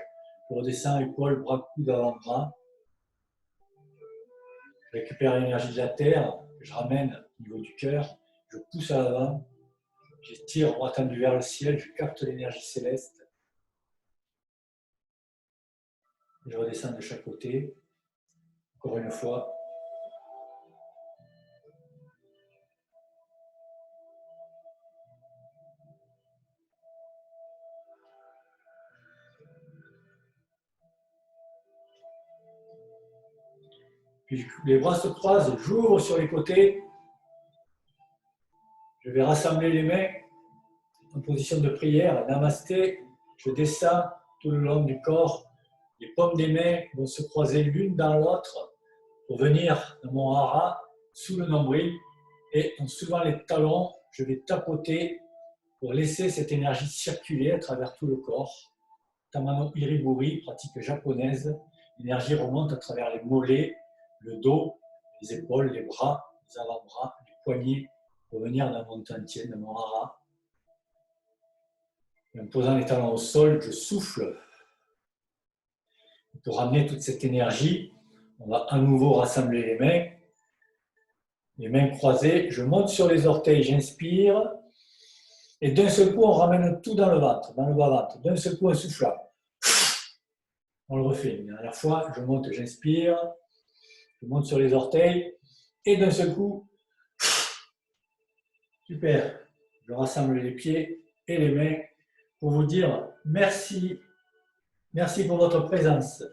[SPEAKER 1] je redescends, épaules, bras, coudes, avant-bras. Je récupère l'énergie de la terre, je ramène au niveau du cœur, je pousse à l'avant, j'étire bras tendus vers le ciel, je capte l'énergie céleste. Je redescends de chaque côté. Encore une fois. Puis les bras se croisent, j'ouvre sur les côtés. Je vais rassembler les mains en position de prière. Namasté, je descends tout le long du corps. Les paumes des mains vont se croiser l'une dans l'autre pour venir dans mon hara, sous le nombril. Et en soulevant les talons, je vais tapoter pour laisser cette énergie circuler à travers tout le corps. Tamano Iriburi, pratique japonaise. L'énergie remonte à travers les mollets, le dos, les épaules, les bras, les avant-bras, les poignets, pour venir dans mon tantien, dans mon hara. Et en posant les talons au sol, je souffle. Pour ramener toute cette énergie, on va à nouveau rassembler les mains croisées. Je monte sur les orteils, j'inspire. Et d'un seul coup, on ramène tout dans le ventre, dans le bas-ventre. D'un seul coup, un souffle. On le refait une dernière fois. Je monte, j'inspire. Je monte sur les orteils. Et d'un seul coup, super. Je rassemble les pieds et les mains pour vous dire merci. Merci pour votre présence.